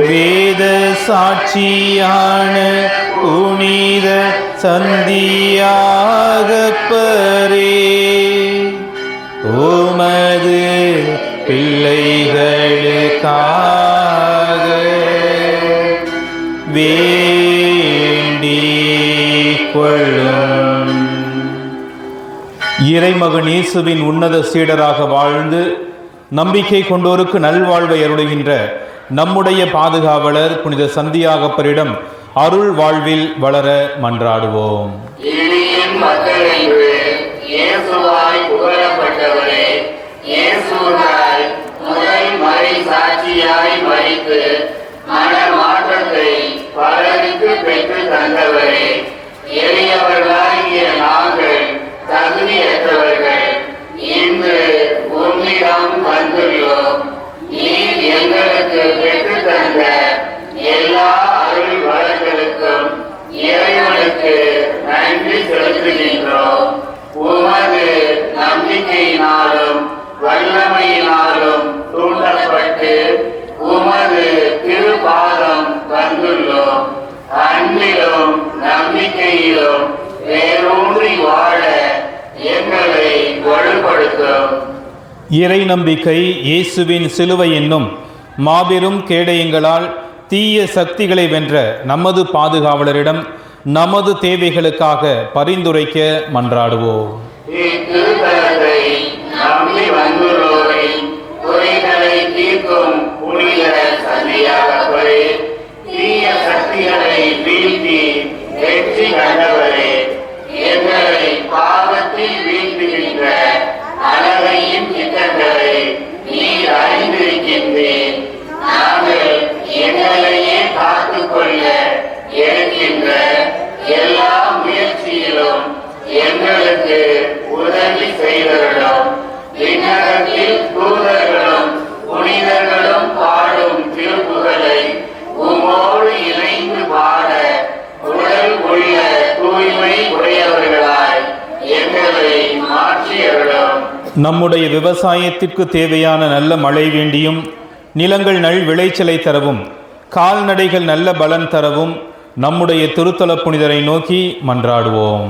வேத சாட்சியான புனித சந்தியாகப்பரே, உமது பிள்ளைகளுக்காக வேண்டிக் கொள்ளும். இறைமகன் இயேசுவின் உன்னத சீடராக வாழ்ந்து நம்பிக்கை கொண்டோருக்கு நல்வாழ்வை அருளுகின்ற நம்முடைய பாதுகாவலர் புனித சந்தியாகப்பரிடம் அருள் வாழ்வில் வளர மன்றாடுவோம். எளியவர்களாகிய நாங்கள் தகுதியற்றவர்கள் இன்று உம்மிடம் வந்துள்ளோம். நீர் எங்களுக்கு பெற்று தந்த எல்லா அருள் வளங்களுக்கும் இறைவனுக்கு நன்றி செலுத்துகின்றோம். உமது நம்பிக்கையினாலும் வல்லமையினாலும் தூண்டப்பட்டு உமது திருப்பாதம் வந்துள்ளோம். அன்பிலும் நம்பிக்கையிலும் வேரூன்றி வாழ எங்களை வலுப்படுத்தும். இறை நம்பிக்கை இயேசுவின் சிலுவை என்னும் மாபெரும் கேடயங்களால் தீய சக்திகளை வென்ற நமது பாதுகாவலரிடம் நமது தேவைகளுக்காக பரிந்துரைக்க மன்றாடுவோம். இத்திருத்தலத்தை நம்பி வந்துள்ளோரின் குறைகளை தீர்க்கும் புனித சந்தியாகப்பரே, தீய சக்திகளை வீழ்த்தி வெற்றி கண்டவரே, எங்களை பாவத்தில் வீழ்த்துகின்ற அழகையின் திட்டங்களை நீர் அறிந்திருக்கின்றேன். நாங்கள் எங்களையே காத்துக்கொள்ள எடுக்கின்ற எல்லா முயற்சியிலும் எங்களுக்கு உதவி செய்தவர்களும் விண்ணகத்தில் தூதர்களும் புனிதர்களும் பாடும் திருப்புகளை உமோடு இணைந்து பாட உடல் உள்ள தூய்மை உடையவர்களாய் எங்களை மாற்றியவர்களும். நம்முடைய விவசாயத்திற்கு தேவையான நல்ல மழை வேண்டியும், நிலங்கள் நல் விளைச்சலை தரவும், கால்நடைகள் நல்ல பலன் தரவும் நம்முடைய திருத்தல புனிதரை நோக்கி மன்றாடுவோம்.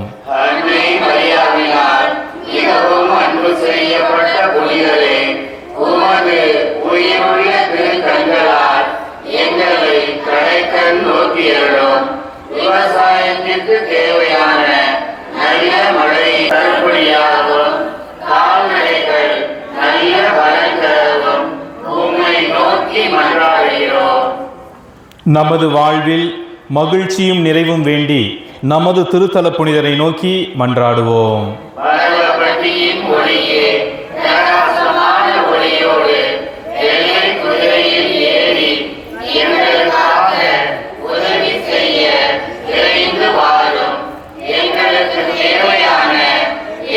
மிகவும் அன்பு செய்யப்பட்ட புனிதரே, உமது உயிருள்ள திருக்கண்களால் எங்களை கடைக்கண் நோக்கியருளும். விவசாயத்திற்கு தேவையான நல்ல மழை தருபடியாகவும் கால்நடைகள் நல்ல பலன் தரவும் உம்மை நோக்கி மன்றாடுகிறோம். நமது வாழ்வில் மகிழ்ச்சியும் நிறைவும் வேண்டி நமது திருத்தல புனிதரை நோக்கி மன்றாடுவோம். பரவப்பட்டியின் ஒளியே, பிரகாசமான ஒளியோடு வெள்ளை குதிரையில் ஏறி எங்களுக்காக உதவி செய்ய விரைந்து வாரும். எங்களுக்கு தேவையான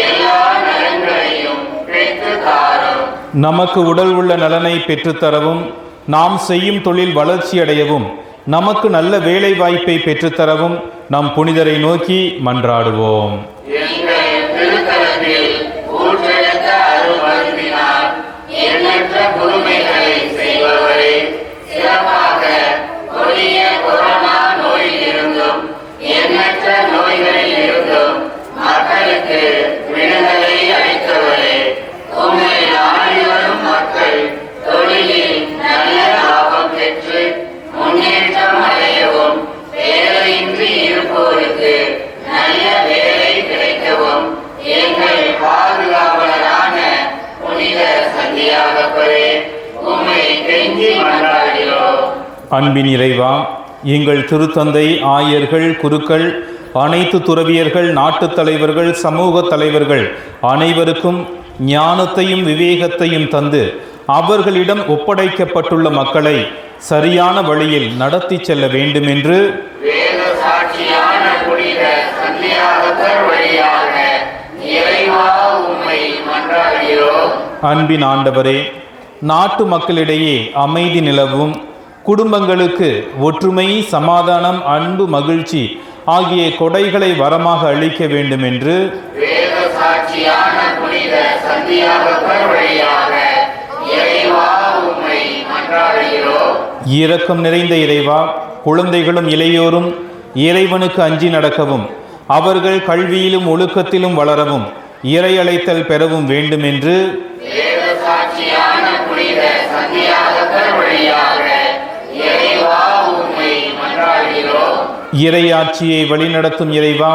எல்லா நலன்களையும் பெற்று தாரும். நமக்கு உடல் உள்ள நலனை பெற்றுத்தரவும், நாம் செய்யும் தொழில் வளர்ச்சியடையவும், நமக்கு நல்ல வேலை வாய்ப்பை பெற்றுத்தரவும் நம் புனிதரை நோக்கி மன்றாடுவோம். எங்கள் திருத்தலத்தில் ஊற்றெடுத்த அருள்மருந்தினால் எண்ணற்ற புதுமைகளை செய்பவரே, சிறப்பாக கொடிய கொரோனா நோயில் இருந்தும் எண்ணற்ற நோய்களில் இருந்தும் மக்களுக்கு விடுதலை அளித்தவரே, உம்மை நாடி வரும் மக்கள் தொழிலில் நல்ல லாபம் பெற்று முன்னேற்றம் அடையவும், வேலையின்றி இருப்போருக்கு நல்ல வேலை கிடைக்கவும் எங்கள் பாதுகாவலரான புனித சந்தியாகப்பரே உம்மை கெஞ்சி மன்றாடுகிறோம். அன்பின் இறைவா, எங்கள் திருத்தந்தை, ஆயர்கள், குருக்கள், அனைத்து துறவியர்கள், நாட்டுத் தலைவர்கள், சமூக தலைவர்கள் அனைவருக்கும் ஞானத்தையும் விவேகத்தையும் தந்து அவர்களிடம் ஒப்படைக்கப்பட்டுள்ள மக்களை சரியான வழியில் நடத்தி செல்ல வேண்டும் என்று வேத சாட்சியான புனித சந்தியாகப்பர் வழியாக இறைவா உம்மை மன்றாடுகிறோம். அன்பின் ஆண்டவரே, நாட்டு மக்களிடையே அமைதி நிலவும், குடும்பங்களுக்கு ஒற்றுமை, சமாதானம், அன்பு, மகிழ்ச்சி ஆகிய கொடைகளை வரமாக அளிக்க வேண்டும் என்று வேத சாட்சியான புனித சந்தியாகப்பர் வழியாக இறைவா உம்மை இரக்கம் நிறைந்த இறைவா, குழந்தைகளும் இளையோரும் இறைவனுக்கு அஞ்சி நடக்கவும், அவர்கள் கல்வியிலும் ஒழுக்கத்திலும் வளரவும், இறை அழைத்தல் பெறவும் வேண்டும் என்று வேத சாட்சியான புனித சந்தியாகப்பர் வழியாக இறைவா உம்மை மன்றாடுகிறோம். இறையாட்சியை வழிநடத்தும் இறைவா,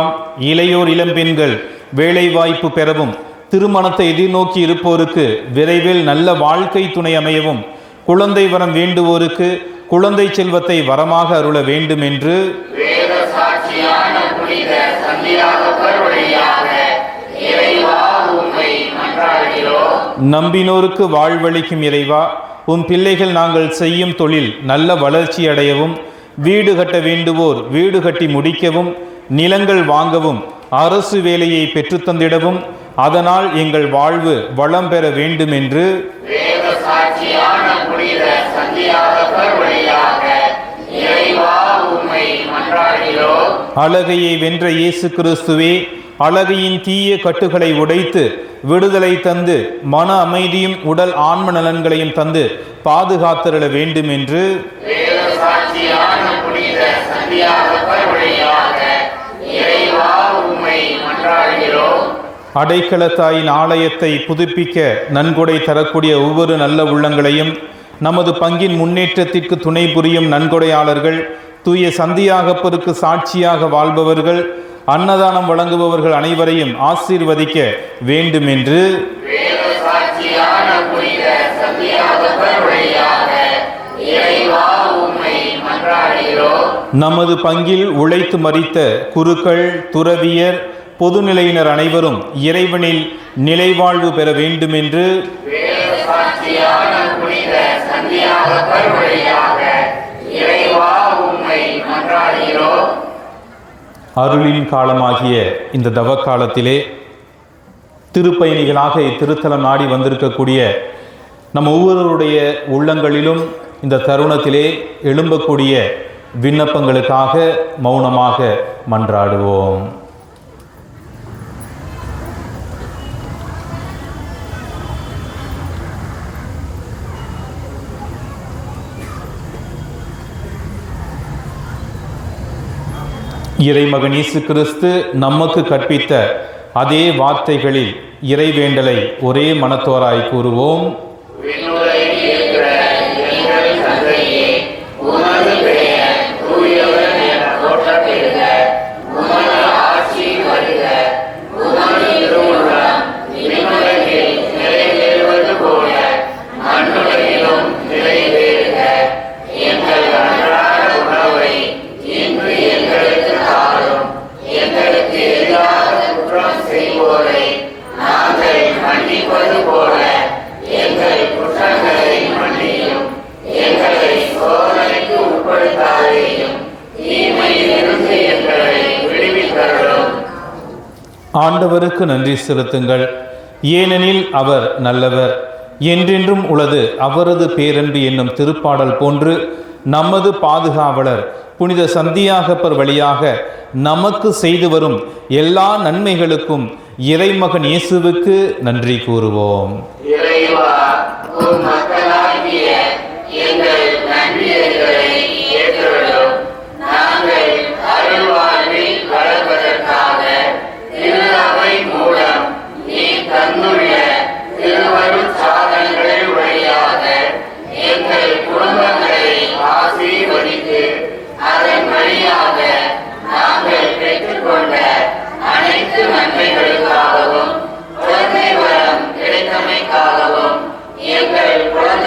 இளையோர் இளம்பெண்கள் வேலை வாய்ப்பு பெறவும், திருமணத்தை எதிர்நோக்கி இருப்போருக்கு விரைவில் நல்ல வாழ்க்கை துணை அமையவும், குழந்தை வரம் வேண்டுவோருக்கு குழந்தை செல்வத்தை வரமாக அருள வேண்டும் என்று வேத சாட்சியான புனித சந்தியாகப்பர் வழியாக இறைவா உம்மை மன்றாடுகிறோம். நம்பினோருக்கு வாழ்வளிக்கும் இறைவா, உம் பிள்ளைகள் நாங்கள் செய்யும் தொழில் நல்ல வளர்ச்சி அடையவும், வீடு கட்ட வேண்டுவோர் வீடு கட்டி முடிக்கவும், நிலங்கள் வாங்கவும், அரசு வேலையை பெற்றுத்தந்திடவும், அதனால் எங்கள் வாழ்வு வளம் பெற வேண்டும் என்று வேத சாட்சியான புனித சந்தியாகப்பர் வழியாக இறைவா உம்மை மன்றாடுகிறோம். அழகையை வென்ற இயேசு கிறிஸ்துவே, அழகையின் தீய கட்டுகளை உடைத்து விடுதலை தந்து மன அமைதியும் உடல் ஆன்ம நலன்களையும் தந்து பாதுகாத்திருள வேண்டும் என்று வேத சாட்சியான புனித சந்தியாகப்பர் வழியாக இறைவா உம்மை மன்றாடுகிறோம். அடைக்கலத்தாயின் ஆலயத்தை புதுப்பிக்க நன்கொடை தரக்கூடிய ஒவ்வொரு நல்ல உள்ளங்களையும், நமது பங்கின் முன்னேற்றத்திற்கு துணை புரியும் நன்கொடையாளர்கள், தூய சந்தியாகப்பருக்கு சாட்சியாக வாழ்பவர்கள், அன்னதானம் வழங்குபவர்கள் அனைவரையும் ஆசீர்வதிக்க வேண்டும் என்று வேத சாட்சியான புனித சந்தியாகப்பர் வழியாக இறைவா உம்மை மன்றாடுகிறோம். நமது பங்கில் உழைத்து மரித்த குருக்கள், துறவியர், பொதுநிலையினர் அனைவரும் இறைவனில் நிலைவாழ்வு பெற வேண்டும் என்று வேத சாட்சியான புனித சந்தியாகப்பர் வழியாக இறைவா உம்மை மன்றாடுகிறோம். அருளின் காலமாகிய இந்த தவக்காலத்திலே திருப்பயணிகளாக இத்திருத்தலம் நாடி வந்திருக்கக்கூடிய நம் ஒவ்வொருவருடைய உள்ளங்களிலும் இந்த தருணத்திலே எழும்பக்கூடிய விண்ணப்பங்களுக்காக மௌனமாக மன்றாடுவோம். இறைமகன் இயேசு கிறிஸ்து நமக்கு கற்பித்த அதே வார்த்தைகளில் இறைவேண்டலை ஒரே மனத்தோராய் கூறுவோம். விண்ணுலகில் இருக்கிற எங்கள் தந்தையே, உமது பெயர் தூயவர் என போற்றப் பெறுக. உமது ஆட்சி வருக. உமது திருவுள்ளம் விண்ணுலகில் நிறைவேறுவது போல மண்ணுலகிலும் நிறைவேறுக. எங்கள் அன்றாட உணவை இன்று எங்களுக்கு தாரும். எங்களுக்கு எதிராக குற்றம் செய்வோரை நாங்கள் மன்னிப்பது போல எங்கள் குற்றங்களை மன்னியும். எங்களை சோதனைக்கு உட்படுத்தாதேயும், தீமையிலிருந்து எங்களை விடுவித்தருளும். ஆண்டவருக்கு நன்றி செலுத்துங்கள், ஏனெனில் அவர் நல்லவர், என்றென்றும் உளது அவரது பேரன்பு என்னும் திருப்பாடல் போன்று நமது பாதுகாவலர் புனித சந்தியாகப்பர் வழியாக நமக்கு செய்து வரும் எல்லா நன்மைகளுக்கும் இறைமகன் இயேசுவுக்கு நன்றி கூறுவோம். இறைவா, உம் மக்களாகிய எங்கள் நன்றியைகளை ஏற்றருளும். நாங்கள் அருள்வாழ்வில் வளர்வதற்காக திரு அவை மூலம் நீ தந்துள்ள திருவருட் சாதனங்கள் வழியாக எங்கள் குடும்பங்களை ஆசீர்வதித்து அதன் வழியாக நாங்கள் பெற்றுக்கொண்ட அனைத்து நன்மைகளுக்காகவும் குழந்தை வரம் கிடைத்தமைக்காகவும் எங்கள் குழந்தை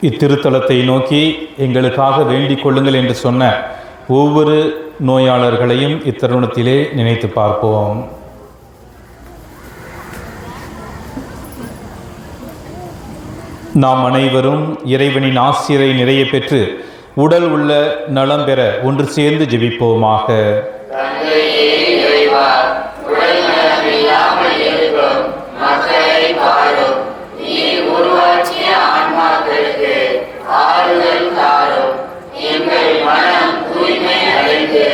இத்திருத்தலத்தை நோக்கி எங்களுக்காக வேண்டிக் கொள்ளுங்கள் என்று சொன்ன ஒவ்வொரு நோயாளர்களையும் இத்தருணத்திலே நினைத்து பார்ப்போம். நாம் அனைவரும் இறைவனின் ஆசிரை நிறைய பெற்று உடல் உள்ள நலம் பெற ஒன்று சேர்ந்து ஜெபிப்போமாக. தந்தையே இறைவா, உடல் நலம் இல்லாமல் இருக்கும் மக்களை பாரும். நீர் உருவாக்கிய ஆன்மாக்களுக்கு ஆறுதல் தாரும். எங்கள் மனம் தூய்மை அடைந்து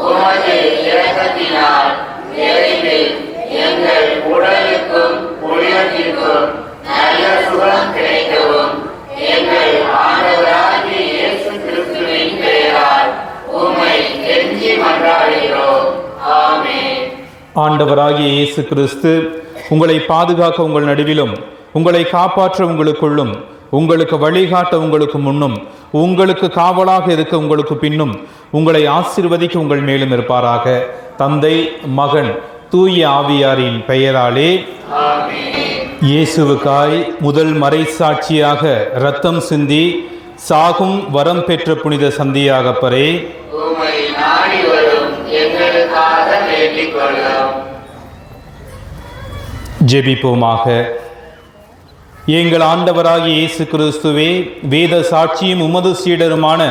உமது இரக்கத்தினால் விரைவில் எங்கள் உடலுக்கும் உள்ளத்திற்கும் நல்ல சுகம் கிடைக்கவும் எங்கள் ஆண்டவராகிய இயேசு கிறிஸ்துவின் பெயரால் உம்மை கெஞ்சி மன்றாடுகிறோம். ஆமென். ஆண்டவராகிய இயேசு கிறிஸ்து உங்களை பாதுகாக்க உங்கள் நடுவிலும், உங்களை காப்பாற்ற உங்களுக்குள்ளும், உங்களுக்கு வழிகாட்ட உங்களுக்கு முன்னும், உங்களுக்கு காவலாக இருக்க உங்களுக்கு பின்னும், உங்களை ஆசீர்வதிக்க உங்கள் மேலும் இருப்பாராக. தந்தை, மகன், தூய ஆவியாரின் பெயராலே ஆமென். இயேசுவுக்காய் முதல் மறைசாட்சியாக இரத்தம் சிந்தி சாகும் வரம் பெற்ற புனித சந்தியாகப்பரே, உம்மை நாடி வரும் எங்களுக்காக வேண்டிக் கொள்ளும். ஜெபிப்போமாக. எங்கள் ஆண்டவராகிய இயேசு கிறிஸ்துவே, வேத சாட்சியும் உமது சீடருமான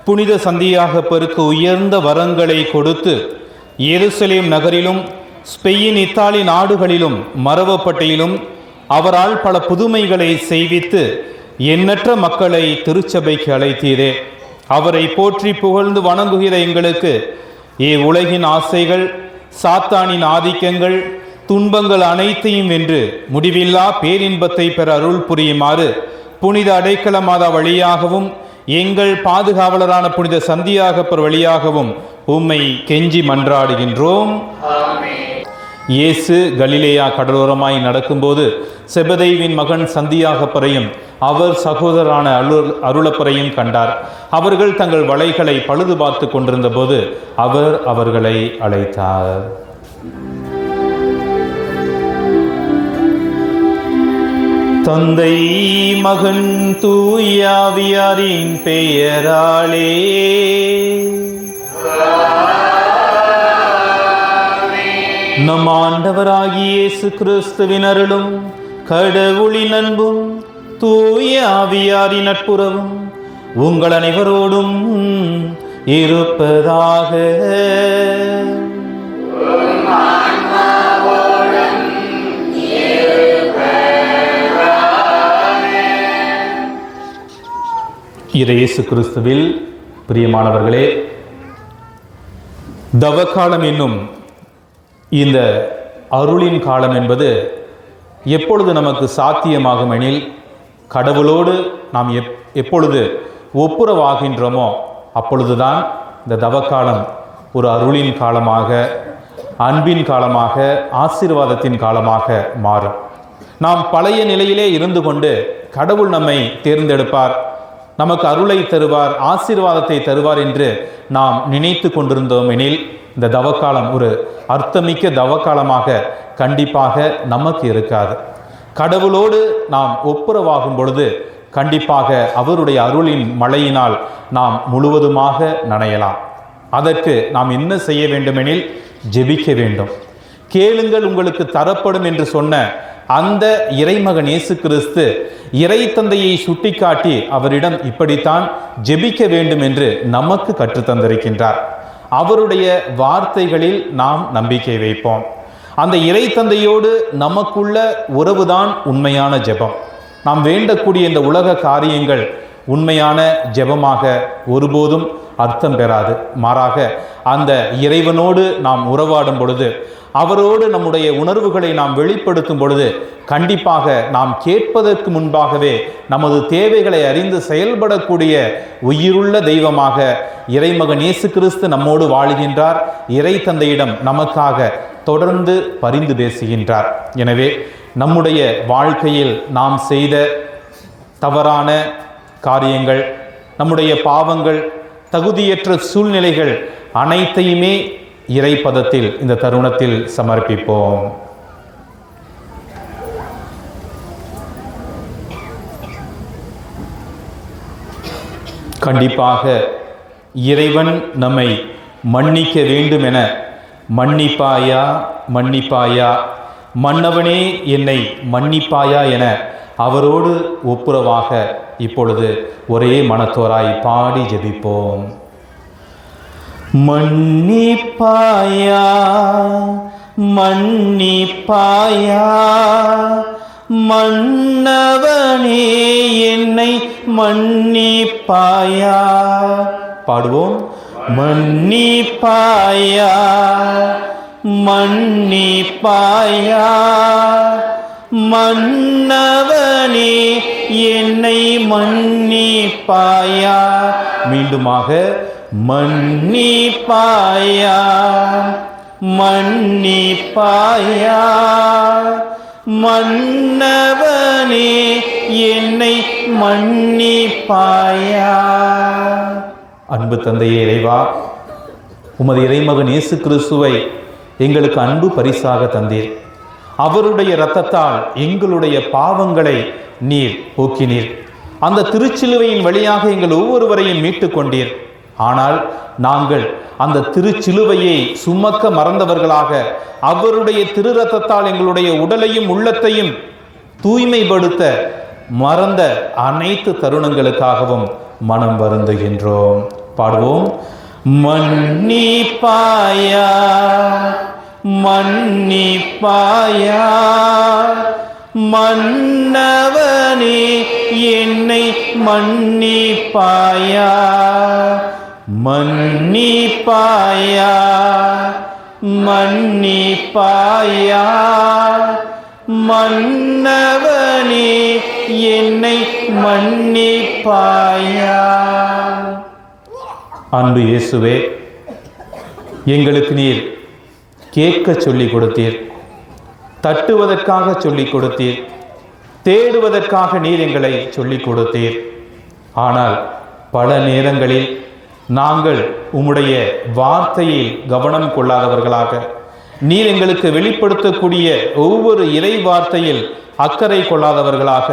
புனித சந்தியாகப்பருக்கு உயர்ந்த வரங்களை கொடுத்து எருசலேம் நகரிலும் ஸ்பெயின், இத்தாலி நாடுகளிலும் மரவப்பட்டையிலும் அவரால் பல புதுமைகளை செய்வித்து எண்ணற்ற மக்களை திருச்சபைக்கு அழைத்தீரே. அவரை போற்றி புகழ்ந்து வணங்குகிற எங்களுக்கு உலகின் ஆசைகள், சாத்தானின் ஆதிக்கங்கள், துன்பங்கள் அனைத்தையும் வென்று முடிவில்லா பேரின்பத்தை பெற அருள் புரியுமாறு புனித அடைக்கல மாதா வழியாகவும் எங்கள் பாதுகாவலரான புனித சந்தியாகப்பர் வழியாகவும் உம்மை கெஞ்சி மன்றாடுகின்றோம். இயேசு கலிலேயா கடலோரமாய் நடக்கும்போது செபதேயுவின் மகன் சந்தியாகப்பரையும் அவர் சகோதரரான அருளப்பரையும் கண்டார். அவர்கள் தங்கள் வலைகளை பழுது பார்த்து கொண்டிருந்த போது அவர் அவர்களை அழைத்தார். தந்தை, மகன், தூய ஆவியாரின் பெயராலே நம் ஆண்டவராகிய இயேசு கிறிஸ்துவின் அருளும் கடவுளின் அன்பும் தூய ஆவியாரின் நட்புறவும் உங்கள் அனைவரோடும் இருப்பதாக. இயேசு கிறிஸ்துவில் பிரியமானவர்களே, தவக்காலம் என்னும் இந்த அருளின் காலம் என்பது எப்பொழுது நமக்கு சாத்தியமாகும் எனில், கடவுளோடு நாம் எப்பொழுது ஒப்புரவாகின்றோமோ அப்பொழுதுதான் இந்த தவக்காலம் ஒரு அருளின் காலமாக, அன்பின் காலமாக, ஆசீர்வாதத்தின் காலமாக மாறும். நாம் பழைய நிலையிலே இருந்து கொண்டு கடவுள் நம்மை தேர்ந்தெடுப்பார், நமக்கு அருளை தருவார், ஆசீர்வாதத்தை தருவார் என்று நாம் நினைத்து கொண்டிருந்தோம் எனில், இந்த தவக்காலம் ஒரு அர்த்தமிக்க தவக்காலமாக கண்டிப்பாக நமக்கு இருக்காது. கடவுளோடு நாம் ஒப்புரவாகும் பொழுது கண்டிப்பாக அவருடைய அருளின் மழையினால் நாம் முழுவதுமாக நனையலாம். அதற்கு நாம் என்ன செய்ய வேண்டுமெனில் ஜெபிக்க வேண்டும். கேளுங்கள் உங்களுக்கு தரப்படும் என்று சொன்ன அந்த இறைமகன் இயேசு கிறிஸ்து இறை தந்தையை சுட்டிக்காட்டி அவரிடம் இப்படித்தான் ஜெபிக்க வேண்டும் என்று நமக்கு கற்றுத்தந்திருக்கின்றார். அவருடைய வார்த்தைகளில் நாம் நம்பிக்கை வைப்போம். அந்த இறை தந்தையோடு நமக்குள்ள உறவுதான் உண்மையான ஜெபம். நாம் வேண்டக்கூடிய இந்த உலக காரியங்கள் உண்மையான ஜெபமாக ஒருபோதும் அர்த்தம் பெறாது. மாறாக அந்த இறைவனோடு நாம் உறவாடும் பொழுது, அவரோடு நம்முடைய உணர்வுகளை நாம் வெளிப்படுத்தும் பொழுது கண்டிப்பாக நாம் கேட்பதற்கு முன்பாகவே நமது தேவைகளை அறிந்து செயல்படக்கூடிய உயிருள்ள தெய்வமாக இறைமகன் இயேசு கிறிஸ்து நம்மோடு வாழுகின்றார். இறை தந்தையிடம் நமக்காக தொடர்ந்து பரிந்து பேசுகின்றார். எனவே நம்முடைய வாழ்க்கையில் நாம் செய்த தவறான காரியங்கள், நம்முடைய பாவங்கள், தகுதியற்ற சூழ்நிலைகள் அனைத்தையுமே இறைப்பதத்தில் இந்த தருணத்தில் சமர்ப்பிப்போம். கண்டிப்பாக இறைவன் நம்மை மன்னிக்க வேண்டும் என மன்னிப்பாயா மன்னிப்பாயா, மன்னவனே என்னை மன்னிப்பாயா என அவரோடு ஒப்புரவாக இப்பொழுது ஒரே மனத்தோராய் பாடி ஜெபிப்போம். மன்னிப்பாயா மன்னிப்பாயா, மன்னவனே என்னை மன்னிப்பாயா. பாடுவோம். மன்னிப்பாயா மன்னிப்பாயா, மன்னவனே என்னை மன்னிப்பாயா. மீண்டுமாக மன்னிப்பாயா மன்னிப்பாயா, மன்னவனே என்னை மன்னிப்பாயா. அன்பு தந்தையே இறைவா, உமது இறைமகன் இயேசு கிறிஸ்துவை எங்களுக்கு அன்பு பரிசாக தந்தீர். அவருடைய இரத்தத்தால் எங்களுடைய பாவங்களை நீர் போக்கினீர். அந்த திருச்சிலுவையின் வழியாக எங்கள் ஒவ்வொருவரையும் மீட்டு கொண்டீர். ஆனால் நாங்கள் அந்த திருச்சிலுவையை சுமக்க மறந்தவர்களாக அவருடைய திரு இரத்தத்தால் எங்களுடைய உடலையும் உள்ளத்தையும் தூய்மைப்படுத்த மறந்த அனைத்து தருணங்களுக்காகவும் மனம் வருந்துகின்றோம். பாடுவோம். மன்னிப்பாயா மன்னிப்பாயா, மன்னவனே என்னை மன்னிப்பாயா. மன்னிப்பாயா மன்னிப்பாயா, மன்னவனே என்னை மன்னிப்பாயா. அன்பு இயேசுவே, எங்களுக்கு நீர் கேட்க சொல்லிக் கொடுத்தீர், தட்டுவதற்காக சொல்லிக் கொடுத்தீர், தேடுவதற்காக நீர் எங்களை சொல்லிக் கொடுத்தீர். ஆனால் பல நேரங்களில் நாங்கள் உம்முடைய வார்த்தையில் கவனம் கொள்ளாதவர்களாக, நீர் எங்களுக்கு வெளிப்படுத்தக்கூடிய ஒவ்வொரு இறை வார்த்தையில் அக்கறை கொள்ளாதவர்களாக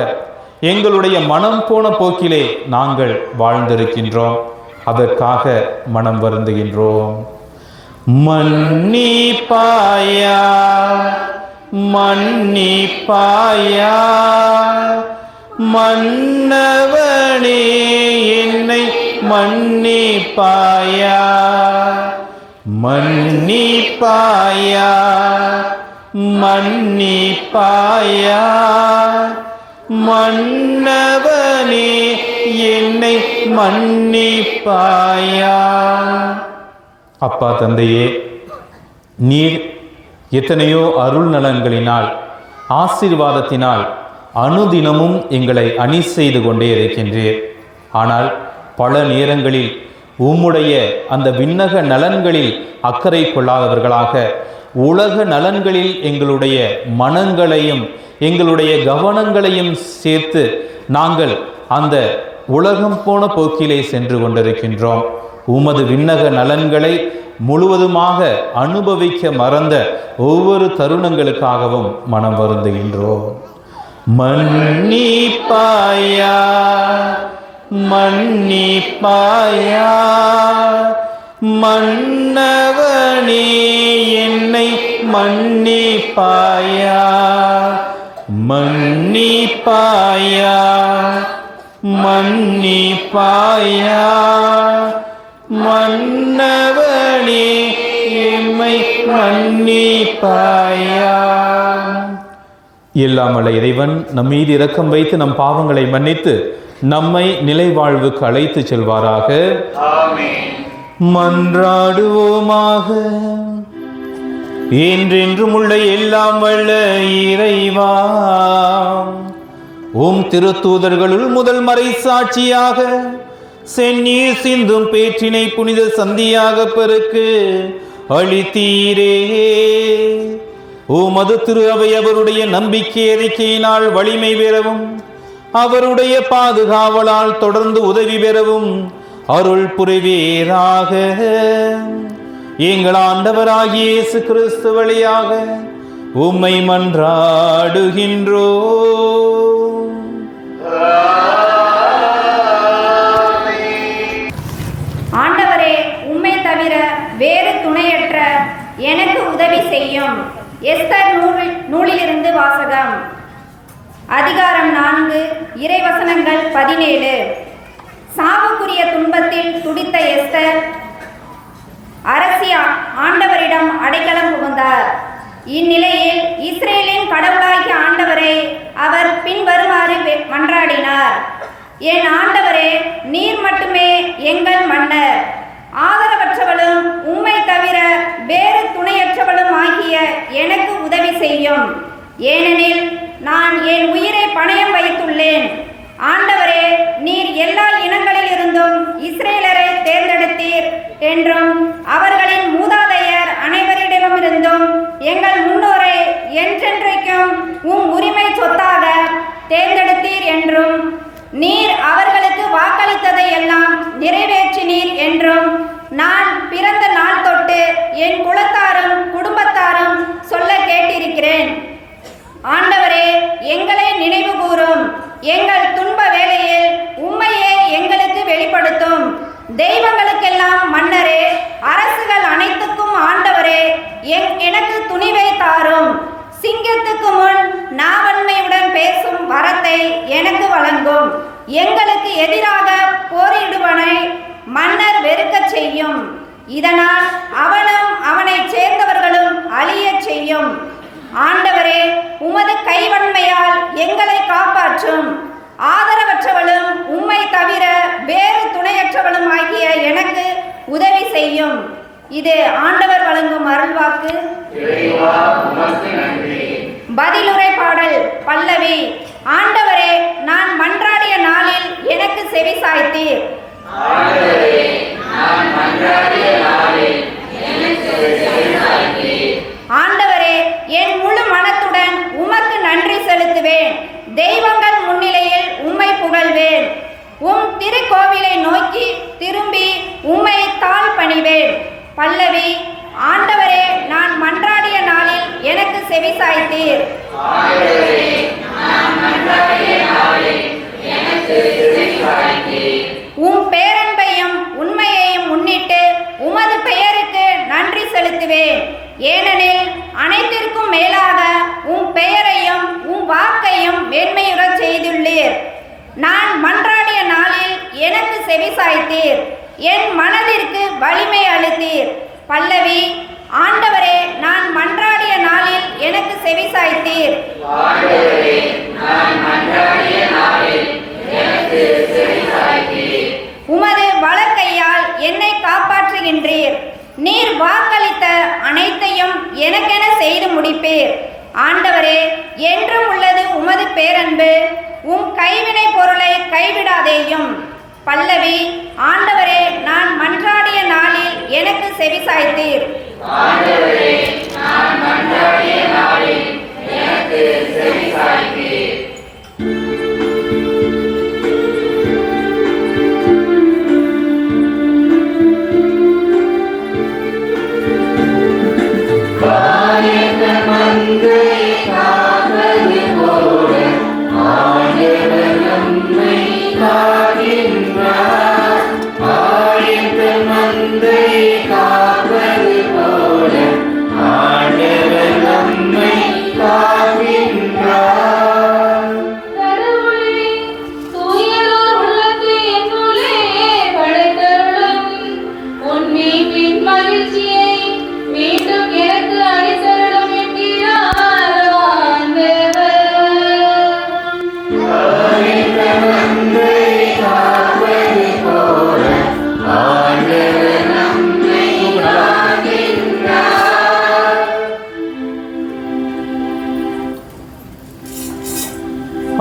எங்களுடைய மனம் போன போக்கிலே நாங்கள் வாழ்ந்திருக்கின்றோம். அதற்காக மனம் வருந்துகின்றோம். மன்னிப்பாயா மன்னிப்பாயா, மன்னவனே என்னை மன்னிப்பாயா. மன்னிப்பாயா மன்னிப்பாயா, மன்னவனே என்னை மன்னிப்பாயா. அப்பா தந்தையே, நீர் எத்தனையோ அருள் நலன்களினால் ஆசீர்வாதத்தினால் அனுதினமும் எங்களை அணி செய்து கொண்டே இருக்கின்றீர். ஆனால் பல நேரங்களில் உம்முடைய அந்த விண்ணக நலன்களில் அக்கறை கொள்ளாதவர்களாக உலக நலன்களில் எங்களுடைய மனங்களையும் எங்களுடைய கவனங்களையும் சேர்த்து நாங்கள் அந்த உலகம் போன போக்கிலே சென்று கொண்டிருக்கின்றோம். உமது விண்ணக நலன்களை முழுவதுமாக அனுபவிக்க மறந்த ஒவ்வொரு தருணங்களுக்காகவும் மனம் வருந்துகின்றோம். மன்னிப்பாயா மன்னிப்பாயா, மன்னவனே என்னை மன்னிப்பாயா. மன்னிப்பாயா மன்னிப்பாயா, மன்னவனே எம்மை மன்னிப்பாயா. எல்லாம் வல்ல இறைவன் நம் மீது இரக்கம் வைத்து நம் பாவங்களை மன்னித்து நம்மை நிலை வாழ்வுக்கு அழைத்து செல்வாராக. ஆமென். மன்றாடுவோமாக. என்றென்றும் உள்ள எல்லாம் வல்ல இறைவா, உம் திருத்தூதர்களுள் முதல் மறை சாட்சியாக செந்நீர் சிந்தும் பேற்றினை புனித சந்தியாக பெருக்கு அளித்தீரே. உமது திரு அவை அவருடைய நம்பிக்கை அறிக்கையினால் வலிமை பெறவும் அவருடைய பாதுகாவலால் தொடர்ந்து உதவி பெறவும் அருள் புரிவீராக. எங்கள் ஆண்டவராகிய இயேசு கிறிஸ்து வழியாக உம்மை மன்றாடுகின்றோம். தவிர வேறு துணையற்ற எனக்கு உதவி செய்யும். எஸ்தர் நூலிலிருந்து வாசகம். அதிகாரம் 4, இறைவசனங்கள் 17. சாவுக்குரிய துன்பத்தில் துடித்த எஸ்தர் அரசி ஆண்டவரிடம் அடைக்கலம் புகுந்தார். இந்நிலையில் இஸ்ரேலின் கடவுளாகிய ஆண்டவரை அவர் பின்வருமாறு மன்றாடினார். என் ஆண்டவரே, நீர் மட்டுமே எங்கள் மன்னர். ஆதரவற்றவளும் உம்மை தவிர வேறு துணையற்றவளும் ஆகிய எனக்கு உதவி செய்யும். ஏனெனில் நான் என் உயிரை பணயம் வைத்துள்ளேன். ஆண்டவரே, நீர் எல்லா இனங்களிலிருந்தும் இஸ்ரேலரை தேர்ந்தெடுத்தீர் என்றும் அவர்களின் மூதாதையர் அனைவரிடமிருந்தும் எங்கள் முன்னோரை என்றென்றைக்கும் உம் உரிமை சொத்தாக தேர்ந்தெடுத்தீர் என்றும் நீர் அவர்களுக்கு வாக்களித்ததை எல்லாம் நிறைவேற்றினீர் என்றும் நான் பிறந்த நாள் தொட்டு என் குலத்தாரும் குடும்பத்தாரும் சொல்ல கேட்டிருக்கிறேன். ஆண்டவரே, எங்களை நினைவு கூரும். எங்கள் துன்ப வேளையில் உம்மையே எங்களுக்கு வெளிப்படுத்தும். தெய்வங்களுக்கெல்லாம் மன்னரே, அரசுகள் அனைத்துக்கும் ஆண்டவரே, எனக்கு துணிவை தாரும். சிங்கத்துக்கு முன் நாவன்மையுடன் பேசும் வரத்தை எனக்கு வழங்கும். எங்களுக்கு எதிராக போரிடுவனை மன்னர் வெறுக்கச் செய்யும். இதனால் அவனும் அவனை சேர்ந்தவர்களும் அழியச் செய்யும். ஆண்டவரே, உமது கைவன்மையால் எங்களை காப்பாற்றும். ஆதரவற்றவளும் உம்மை தவிர வேறு துணையற்றவளும் ஆகிய எனக்கு உதவி செய்யும். இது ஆண்டவர் வழங்கும் அருள்வாக்கு. பதிலுரை பாடல் பல்லவி. ஆண்டவரே, நான் மன்றாடிய நாளில் எனக்கு செவி சாய்த்தீர். ஆண்டவரே, என் முழு மனத்துடன் உமக்கு நன்றி செலுத்துவேன். தெய்வங்கள் முன்னிலையில் உம்மை புகழ்வேன். உம் திருக்கோவிலை நோக்கி திரும்பி உம்மை தாழ் பணிவேன். பல்லவி. ஆண்டவரே, நான் மன்றாடிய நாளில் எனக்கு செவி சாய்த்தீர். உம் பேரன்பையும் உண்மையையும் முன்னிட்டு உமது பெயருக்கு நன்றி செலுத்துவேன். ஏனெனில் அனைத்திற்கும் மேலாக உம் பெயரையும் உம் வாக்கையும் மேன்மையுறச் செய்துள்ளீர். நான் மன்றாடிய நாளில் எனக்கு செவி சாய்த்தீர். என் மனதிற்கு வலிமை அளித்தீர். பல்லவி. ஆண்டவரே, நான் மன்றாடிய நாளில் எனக்கு செவி சாய்த்தீர். உமது வலக்கையால் என்னை காப்பாற்றுகின்றீர். நீர் வாக்களித்த அனைத்தையும் எனக்கென செய்து முடிப்பீர். ஆண்டவரே, என்றும் உள்ளது உமது பேரன்பு. உம் கைவினை பொருளை கைவிடாதேயும். பல்லவி. ஆண்டவரே, நான் மன்றாடிய நாளில் எனக்கு செவி சாய்த்தீர்.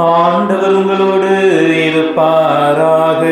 ஆண்டவர் உங்களோடு இருப்பாராக.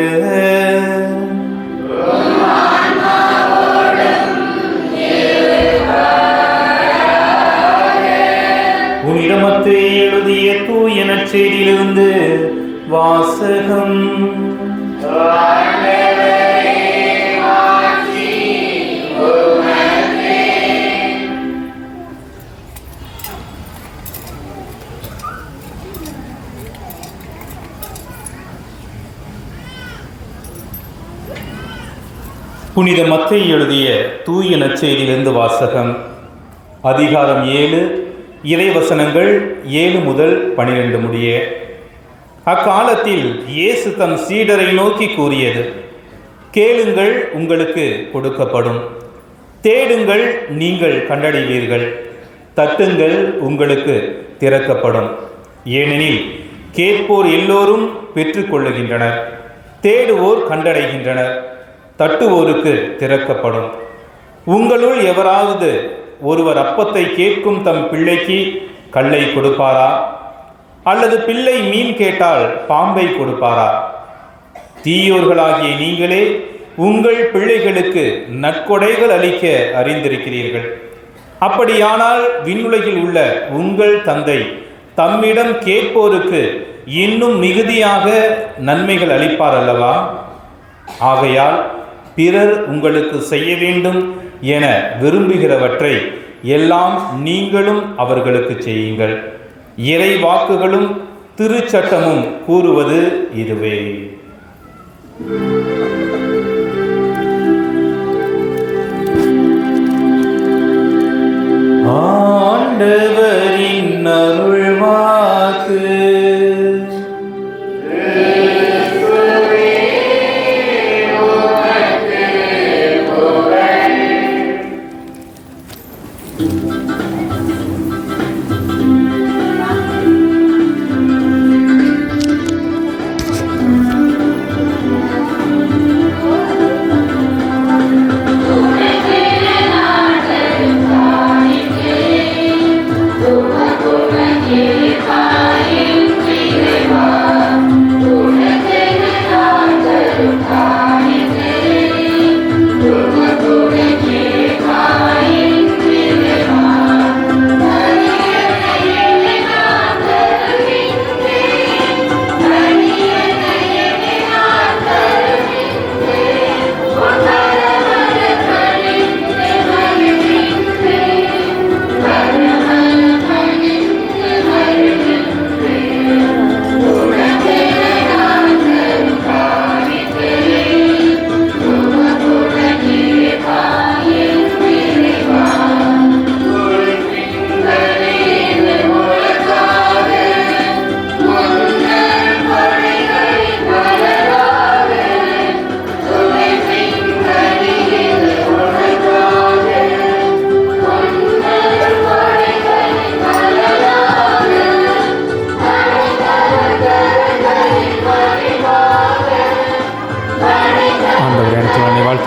புனித மத்தேயு எழுதிய தூய நற்செய்தியிலிருந்து வாசகம். அதிகாரம் 7, இறைவசனங்கள் 7 முதல் 12 முடிய. அக்காலத்தில் இயேசு தம் சீடரை நோக்கி கூறியது: கேளுங்கள், உங்களுக்கு கொடுக்கப்படும்; தேடுங்கள், நீங்கள் கண்டடைவீர்கள்; தட்டுங்கள், உங்களுக்கு திறக்கப்படும். ஏனெனில் கேட்போர் எல்லோரும் பெற்றுக்கொள்ளுகின்றனர், தேடுவோர் கண்டடைகின்றனர், தட்டுவோருக்கு திறக்கப்படும். உங்களுள் எவராவது ஒருவர் அப்பத்தை கேட்கும் தம் பிள்ளைக்கு கல்லை கொடுப்பாரா? அல்லது பிள்ளை மீன் கேட்டால் பாம்பை கொடுப்பாரா? தீயோர்களாகிய நீங்களே உங்கள் பிள்ளைகளுக்கு நற்கொடைகள் அளிக்க அறிந்திருக்கிறீர்கள். அப்படியானால் விண்ணுலகில் உள்ள உங்கள் தந்தை தம்மிடம் கேட்போருக்கு இன்னும் மிகுதியாக நன்மைகள் அளிப்பார் அல்லவா? ஆகையால் பிறர் உங்களுக்கு செய்ய வேண்டும் என விரும்புகிறவற்றை எல்லாம் நீங்களும் அவர்களுக்கு செய்யுங்கள். இறை வாக்குகளும் திருச்சட்டமும் கூறுவது இதுவே. ஆண்டவரின் அருள்வாக்கு.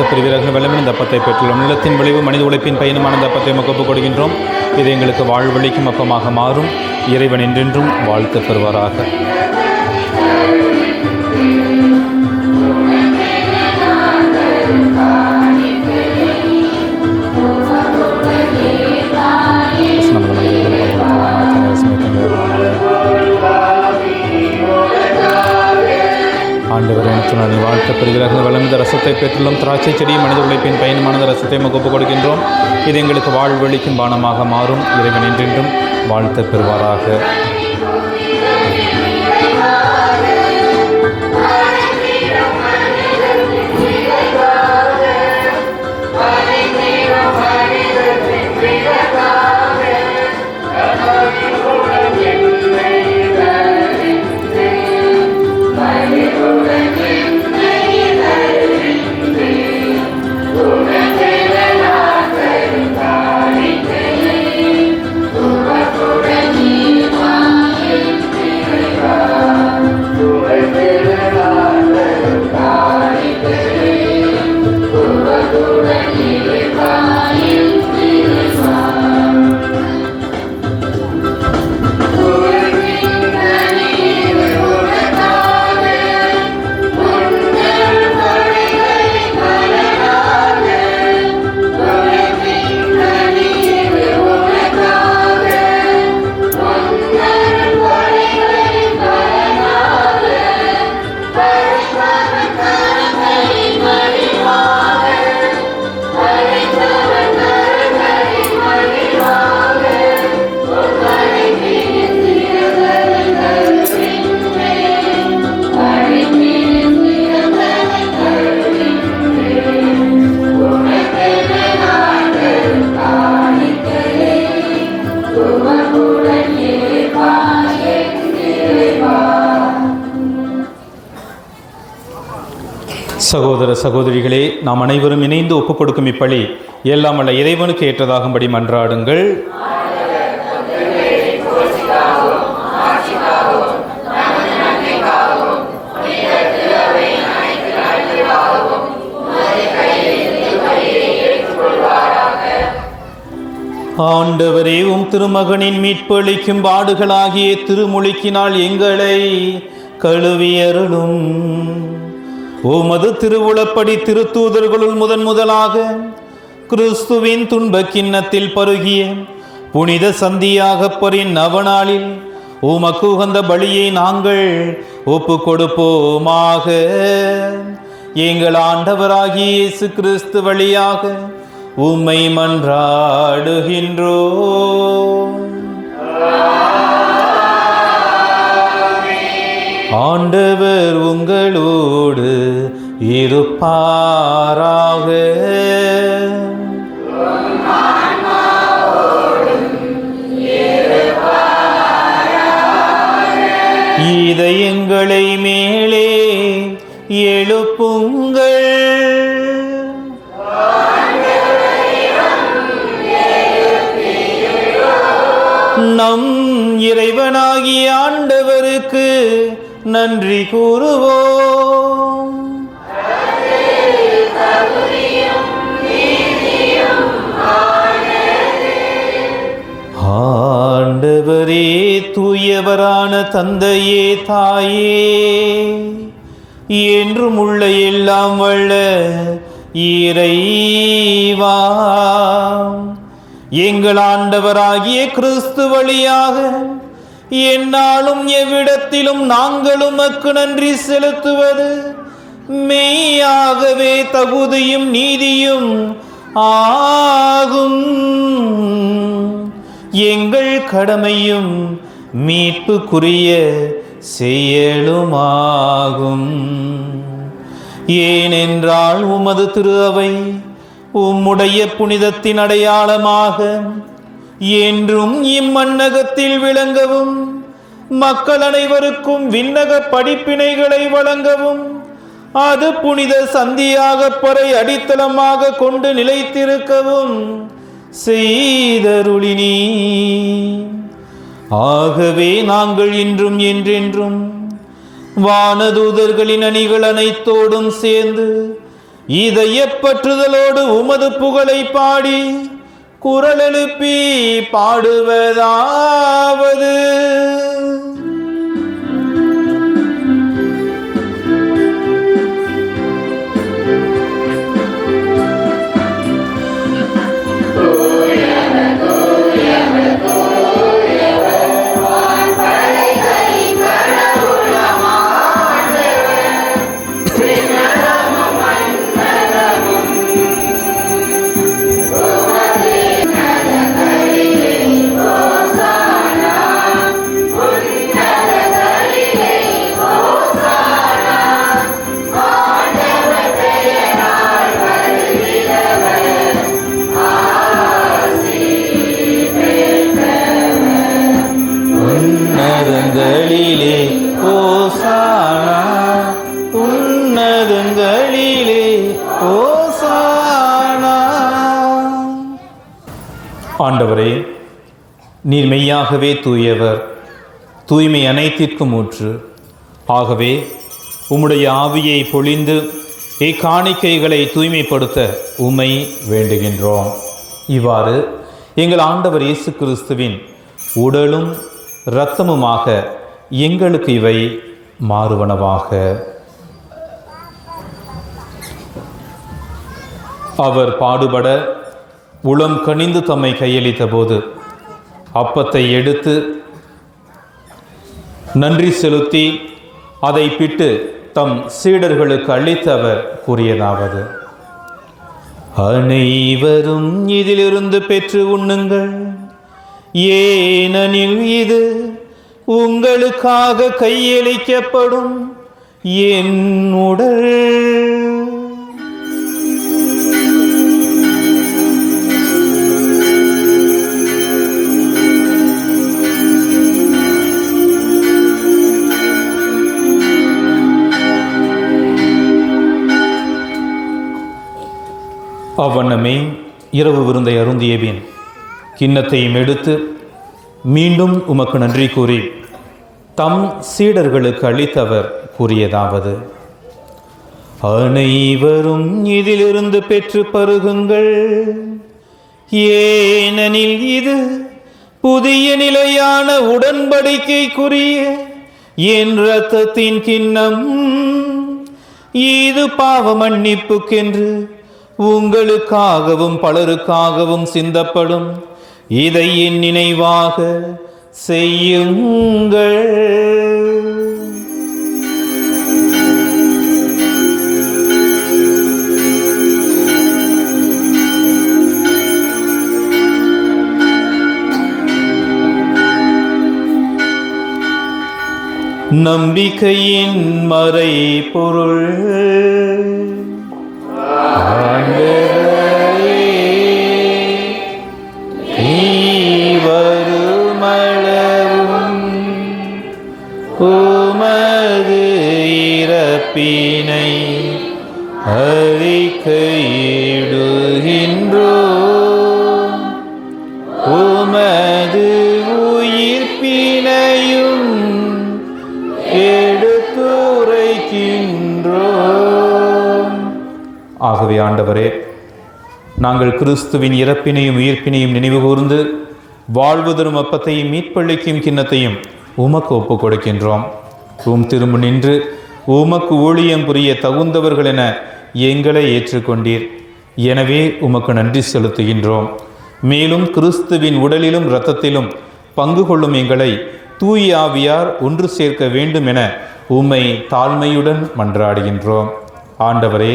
பெறுவீர்கள். வெள்ளமின் இந்த அப்பத்தை பெற்றுள்ளோம். நிலத்தின் விளைவு மனித உழைப்பின் பயணமான இந்த அப்பத்தை ஒப்புக் கொடுக்கின்றோம். இது எங்களுக்கு வாழ்வழிக்கும் அப்பமாக மாறும். இறைவன் என்றென்றும் வாழ்த்து பெறுவாராக. ஆண்டவர் எனக்கு வாழ்த்த பெறுகிறார்கள். வளர்ந்த ரசத்தை பெற்றுள்ளோம். திராட்சை செடியும் மனித உழைப்பின் பயணமானது ரசத்தை ஒப்புக் கொடுக்கின்றோம். இது எங்களுக்கு வாழ்வழிக்கும் பானமாக மாறும். இறைவன் என்றென்றும் வாழ்த்த பெறுவாராக. Wow. சகோதர சகோதரிகளே, நாம் அனைவரும் இணைந்து ஒப்புக் கொடுக்கும் இப்பலி எல்லாம் வல்ல இறைவனுக்கு ஏற்றதாகும்படி மன்றாடுங்கள். ஆண்டவரே, உம் திருமகனின் மீட்பு அளிக்கும் பாடுகளாகிய திருமுழுக்கினால் எங்களை கழுவியருளும். உமது திருவுளப்படி திருத்தூதர்களுள் முதலாக கிறிஸ்துவின் துன்பக் கிண்ணத்தில் பருகிய புனித சந்தியாகப்பரின் நவநாளில் உமக்கு உகந்த பலியை நாங்கள் ஒப்பு கொடுப்போமாக. எங்கள் ஆண்டவராகிய இயேசு கிறிஸ்து வழியாக உம்மை மன்றாடுகின்றோம். ஆண்டவர் உங்களோடு இருப்பாராக. இதயங்களை மேலே எழுப்புங்கள். நம் இறைவனாகிய ஆண்டவருக்கு நன்றி கூறுவோம். ஆண்டவரே, தூயவரான தந்தையே, தாயே, என்றும் உள்ள எல்லாம் வல்ல இறைவா, எங்கள் ஆண்டவராகிய கிறிஸ்து வழியாக எந்நாளும் எவ்விடத்திலும் நாங்கள் உமக்கு நன்றி செலுத்துவது மெய்யாகவே தகுதியும் நீதியும் ஆகும். எங்கள் கடமையும் மீட்புக்குரிய செயலுமாகும். ஏனென்றால் உமது திரு அவை உம்முடைய புனிதத்தின் அடையாளமாக என்றும் இம்மன்னகத்தில் விளங்கவும், மக்கள் அனைவருக்கும் விண்ணக படிப்பினைகளை வழங்கவும், அது புனித சந்தியாகப்பரை அடித்தளமாக கொண்டு நிலைத்திருக்கவும் செய்தருளினீ. ஆகவே நாங்கள் இன்றும் என்றென்றும் வானதூதர்களின் அணிகள் அனைத்தோடும் சேர்ந்து இதயப்பற்றுதலோடு உமது புகழை பாடி குரல் எழுப்பி பாடுவதாவது: உன்னதங்களிலே ஓசானா, உன்னதங்களிலே ஓசானா. ஆண்டவரே, நீர் மெய்யாகவே தூயவர், தூய்மை அனைத்திற்கும் ஊற்று. ஆகவே உம்முடைய ஆவியை பொழிந்து இக்காணிக்கைகளை தூய்மைப்படுத்த உம்மை வேண்டுகின்றோம். இவ்வாறு எங்கள் ஆண்டவர் இயேசு கிறிஸ்துவின் உடலும் இரத்தமுமாக எங்களுக்கு இவை மாறுவனவாக. அவர் பாடுபட உளம் கனிந்து தம்மை கையளித்த போது அப்பத்தை எடுத்து நன்றி செலுத்தி அதை பிட்டு தம் சீடர்களுக்கு அளித்து அவர் கூறியதாவது: அனைவரும் இதிலிருந்து பெற்று உண்ணுங்கள், ஏனெனில் இது உங்களுக்காக கையளிக்கப்படும் என் உடல். இரவு விருந்தை அருந்திய பின் கிண்ணத்தையும் எடுத்து மீண்டும் உமக்கு நன்றி கூறி தம் சீடர்களுக்கு அளித்தவர் கூறியதாவது: அனைவரும் இதிலிருந்து பெற்று பருகுங்கள், ஏனெனில் இது புதிய நிலையான உடன்படிக்கைக்குரிய என் இரத்தத்தின் கிண்ணம். இது பாவ மன்னிப்புக்கென்று உங்களுக்காகவும் பலருக்காகவும் சிந்தப்படும். இதை என் நினைவாக செய்யுங்கள். நம்பிக்கையின் மறைபொருள். வருமளவும் உமது இறப்பினை அறிக்கையிடுகின்றோம், உமது உயிர்ப்பினையும் எடுத்துரைக்கின்றோம். ஆகவே ஆண்டவரே, நாங்கள் கிறிஸ்துவின் இறப்பினையும் உயிர்ப்பினையும் நினைவு கூர்ந்து வாழ்வு தரும் அப்பத்தையும் மீட்பளிக்கும் கிண்ணத்தையும் உமக்கு ஒப்புக் கொடுக்கின்றோம். திரும்ப நின்று உமக்கு ஊழியம் புரிய தகுந்தவர்கள் என எங்களை ஏற்றுக்கொண்டீர். எனவே உமக்கு நன்றி செலுத்துகின்றோம். மேலும் கிறிஸ்துவின் உடலிலும் இரத்தத்திலும் பங்கு கொள்ளும் எங்களை தூய ஆவியார் ஒன்று சேர்க்க வேண்டும் என உம்மை தாழ்மையுடன் மன்றாடுகின்றோம். ஆண்டவரே,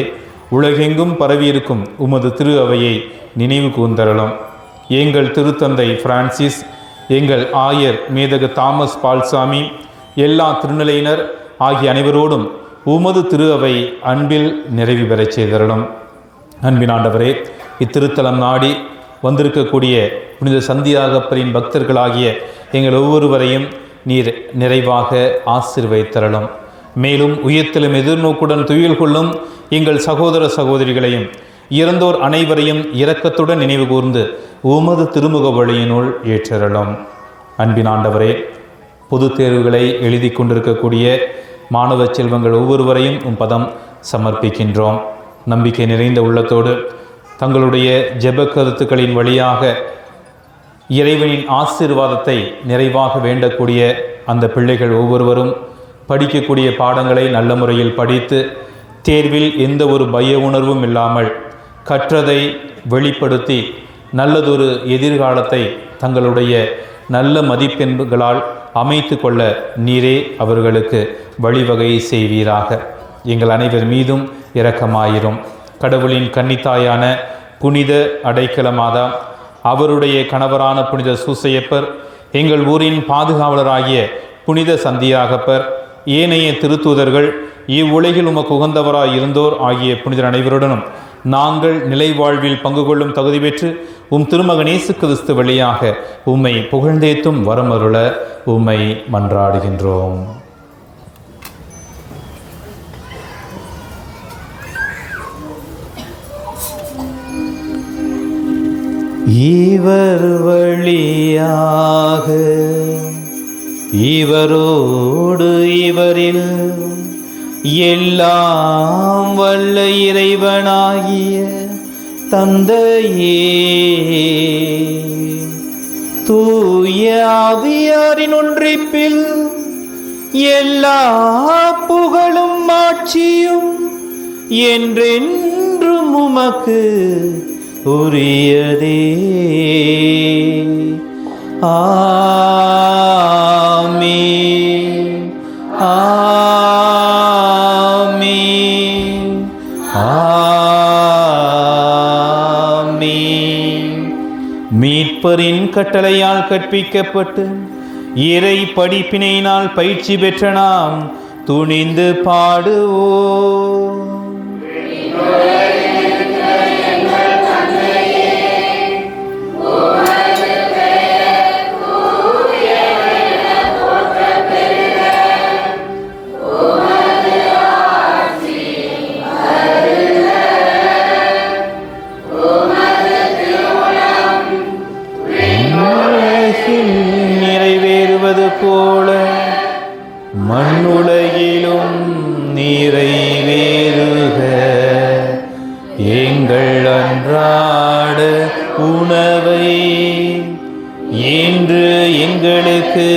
உலகெங்கும் பரவியிருக்கும் உமது திரு அவையை நினைவு கூர்ந்தருளும். எங்கள் திருத்தந்தை பிரான்சிஸ், எங்கள் ஆயர் மேதகு தாமஸ் பால்சாமி, எல்லா திருநிலையினர் ஆகிய அனைவரோடும் உமது திரு அவை அன்பில் நிறைவு பெறச் செய்தருளும். அன்பின் ஆண்டவரே, இத்திருத்தலம் நாடி வந்திருக்கக்கூடிய புனித சந்தியாகப்பரின் பக்தர்களாகிய எங்கள் ஒவ்வொருவரையும் நீர் நிறைவாக ஆசீர்வதித்தருளும். மேலும் உயிர்த்தலும் எதிர்நோக்குடன் துயில் கொள்ளும் எங்கள் சகோதர சகோதரிகளையும் இறந்தோர் அனைவரையும் இரக்கத்துடன் நினைவு கூர்ந்து உமது திருமுக வழியினுள் ஏற்றருளும். அன்பின் ஆண்டவரே, பொதுத் தேர்வுகளை எழுதி கொண்டிருக்கக்கூடிய மாணவ செல்வங்கள் ஒவ்வொருவரையும் பதம் சமர்ப்பிக்கின்றோம். நம்பிக்கை நிறைந்த உள்ளத்தோடு தங்களுடைய ஜெப கருத்துக்களின் வழியாக இறைவனின் ஆசீர்வாதத்தை நிறைவாக வேண்டக்கூடிய அந்த பிள்ளைகள் ஒவ்வொருவரும் படிக்கக்கூடிய பாடங்களை நல்ல முறையில் படித்து தேர்வில் எந்த ஒரு பய உணர்வும் இல்லாமல் கற்றதை வெளிப்படுத்தி நல்லதொரு எதிர்காலத்தை தங்களுடைய நல்ல மதிப்பெண்களால் அமைத்து கொள்ள நீரே அவர்களுக்கு வழிவகை செய்வீராக. எங்கள் அனைவர் மீதும் இரக்கமாயிரும். கடவுளின் கன்னித்தாயான புனித அடைக்கலமாதா, அவருடைய கணவரான புனித சூசையப்பர், எங்கள் ஊரின் பாதுகாவலராகிய புனித சந்தியாகப்பர், ஏனைய திருத்தூதர்கள், இவ்வுலகில் உமக்கு உகந்தவராய் இருந்தோர் ஆகிய புனிதர் அனைவருடனும் நாங்கள் நிலை வாழ்வில் பங்கு கொள்ளும் தகுதி பெற்று திருமகன் இயேசு கிறிஸ்து வழியாக உம்மை புகழ்ந்தேத்தும் வரமருள உம்மை மன்றாடுகின்றோம். இவர் வழியாக இவரோடு இவரில் எல்லாம் வல்ல இறைவனாகிய தந்தையே, தூய ஆவியாரின் ஒன்றிப்பில் எல்லா புகழும் ஆட்சியும் என்றென்றும் உமக்கு உரியதே. ஆமென். ஆமென். ஆமென். மீட்பரின் கட்டளையால் கற்பிக்கப்பட்டு இறை படிப்பினையினால் பயிற்சி பெற்ற நாம் துணிந்து பாடுவோம். மண்ணுலகிலும் நிறைவேறுக. எங்கள் அன்றாட உணவை இன்று எங்களுக்கு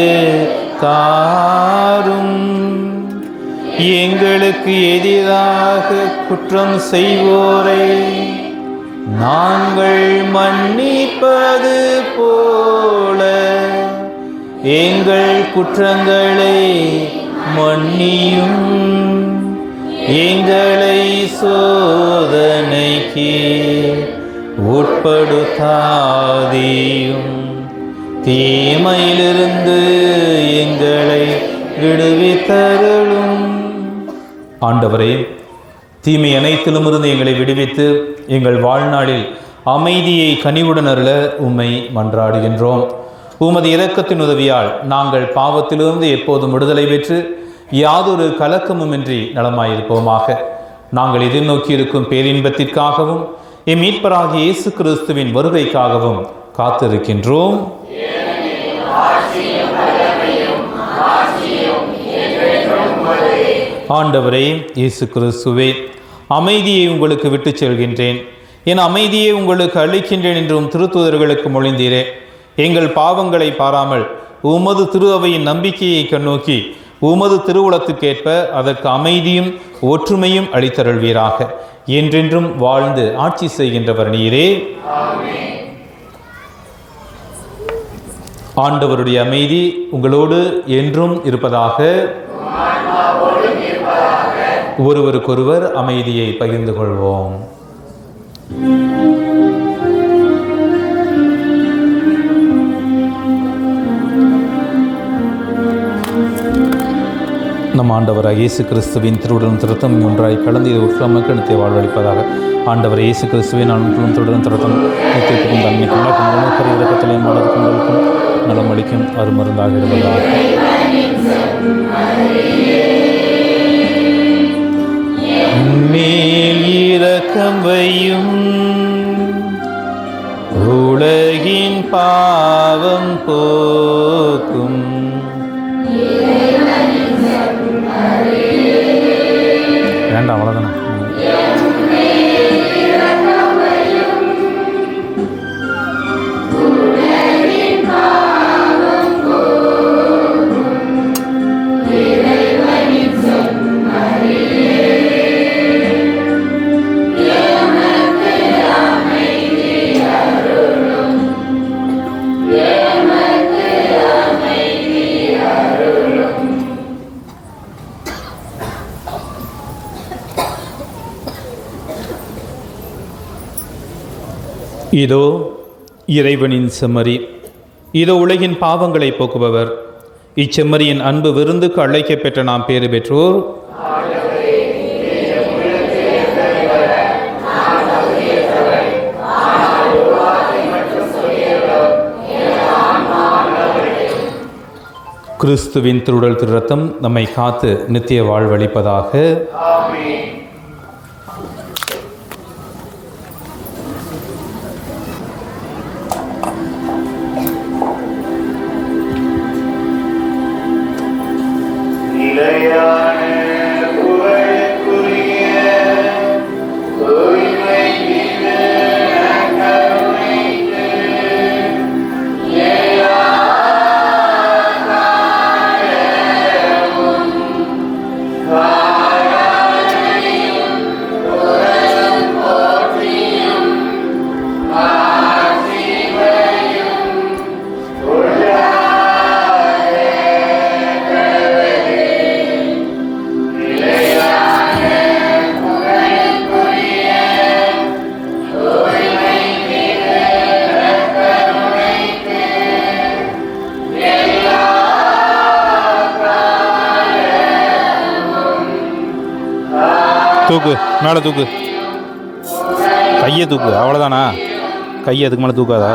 தாரும். எங்களுக்கு எதிராக குற்றம் செய்வோரை நாங்கள் மன்னிப்பது போல எங்கள் குற்றங்களை மன்னியும். எங்களை சோதனைக்கு உட்படுத்தாதேயும், தீமையிலிருந்து எங்களை விடுவித்தருளும். ஆண்டவரே, தீமை அனைத்திலுமிருந்து எங்களை விடுவித்து எங்கள் வாழ்நாளில் அமைதியை கனிவுடன் அருள உம்மை மன்றாடுகின்றோம். உமது இரக்கத்தின் உதவியால் நாங்கள் பாவத்திலிருந்து எப்போதும் விடுதலை பெற்று யாதொரு கலக்கமுமின்றி நலமாயிருப்போமாக. நாங்கள் எதிர்நோக்கியிருக்கும் பேரின்பத்திற்காகவும் எம் மீட்பராகிய இயேசு கிறிஸ்துவின் வருகைக்காகவும் காத்திருக்கின்றோம். ஆண்டவரே இயேசு கிறிஸ்துவே, அமைதியை உங்களுக்கு விட்டுச் செல்கின்றேன், என் அமைதியை உங்களுக்கு அளிக்கின்றேன் என்றும் திருத்தூதர்களுக்கு மொழிந்தீரே. எங்கள் பாவங்களை பாராமல் உமது திரு அவையின் நம்பிக்கையை கண்ணோக்கி உமது திருவுளத்துக்கேற்ப அதற்கு அமைதியும் ஒற்றுமையும் அளித்தருள்வீராக. என்றென்றும் வாழ்ந்து ஆட்சி செய்கின்றவர் நீரே. ஆண்டவருடைய அமைதி உங்களோடு என்றும் இருப்பதாக. ஒருவருக்கொருவர் அமைதியை பகிர்ந்து கொள்வோம். நம் ஆண்டவராக இயேசு கிறிஸ்துவின் திருவுடலும் திருத்தம் ஒன்றாய் கலந்து இது உற்றாமக்கு நித்திய வாழ்வளிப்பதாக. ஆண்டவர் இயேசு கிறிஸ்துவின் அன்பும் திருடலும் திருத்தம் நித்தியத்துக்கும் தன்மைக்கும் உணவுக்கரை இறக்கத்திலையும் மலருக்கும் நலமளிக்கும் அருமருந்தாக இருப்பதாக. மேல் இரக்கம் வையும், உலகின் பாவம் போக்கும் வேண்டாம், அவ்வளோதானே. இதோ இறைவனின் செம்மறி, இதோ உலகின் பாவங்களை போக்குபவர். இச்செம்மறியின் அன்பு விருந்துக்கு அழைக்கப் பெற்ற நாம் பேறு பெற்றோர். கிறிஸ்துவின் திருடல் திருரத்தம் நம்மை காத்து நித்திய வாழ்வளிப்பதாக. தூக்கு, மேலே தூக்கு, கையை தூக்கு, அவ்வளோதானா? கையை அதுக்கு மேலே தூக்காதா?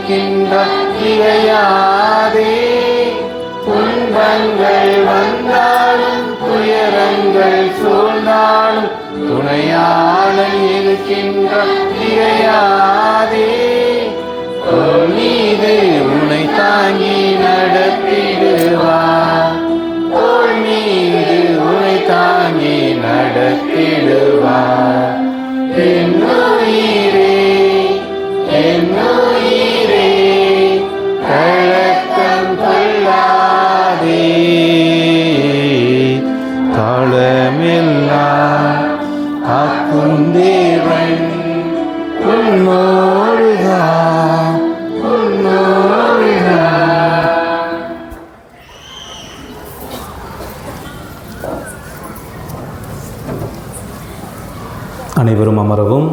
இருக்கின்றாய் திகையாதே. துன்பங்கள் வந்தாலும் துயரங்கள் சூழ்ந்தாலும் துணையாளன் இருக்கின்றாய் திகையாதே. தோள் மீது உன்னை தாங்கி நடத்திடுவார். தோள் மீது உன்னை தாங்கி நடத்திடுவார். என் உயிரே, என் உயிரே, கலக்கம் கொள்ளாதே. காலமெல்லாம் காக்கும் தேவன் உன்னோடுதான், உன்னோடுதான். அனைவரும் அமரவும்.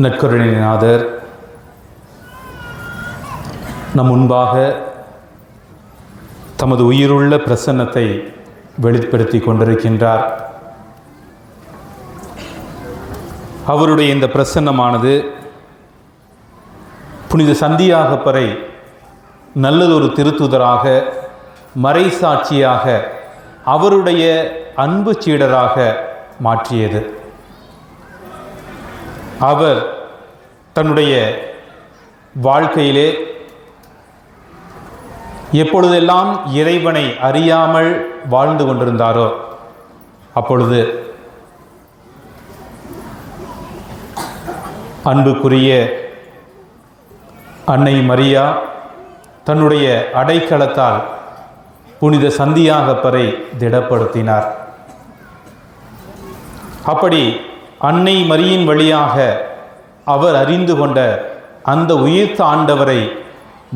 நற்கருணைநாதர் நம் முன்பாக தமது உயிருள்ள பிரசன்னத்தை வெளிப்படுத்தி கொண்டிருக்கின்றார். அவருடைய இந்த பிரசன்னமானது புனித சந்தியாகப்பரை நல்லதொரு திருத்துதராக, மறைசாட்சியாக, அவருடைய அன்பு சீடராக மாற்றியது. அவர் தன்னுடைய வாழ்க்கையிலே எப்பொழுதெல்லாம் இறைவனை அறியாமல் வாழ்ந்து கொண்டிருந்தாரோ அப்பொழுது அன்புக்குரிய அன்னை மரியா தன்னுடைய அடைக்கலத்தால் புனித சந்தியாகப்பரை திடப்படுத்தினார். அப்படி அன்னை மரியின் வழியாக அவர் அறிந்து கொண்ட அந்த உயிர்த்த ஆண்டவரை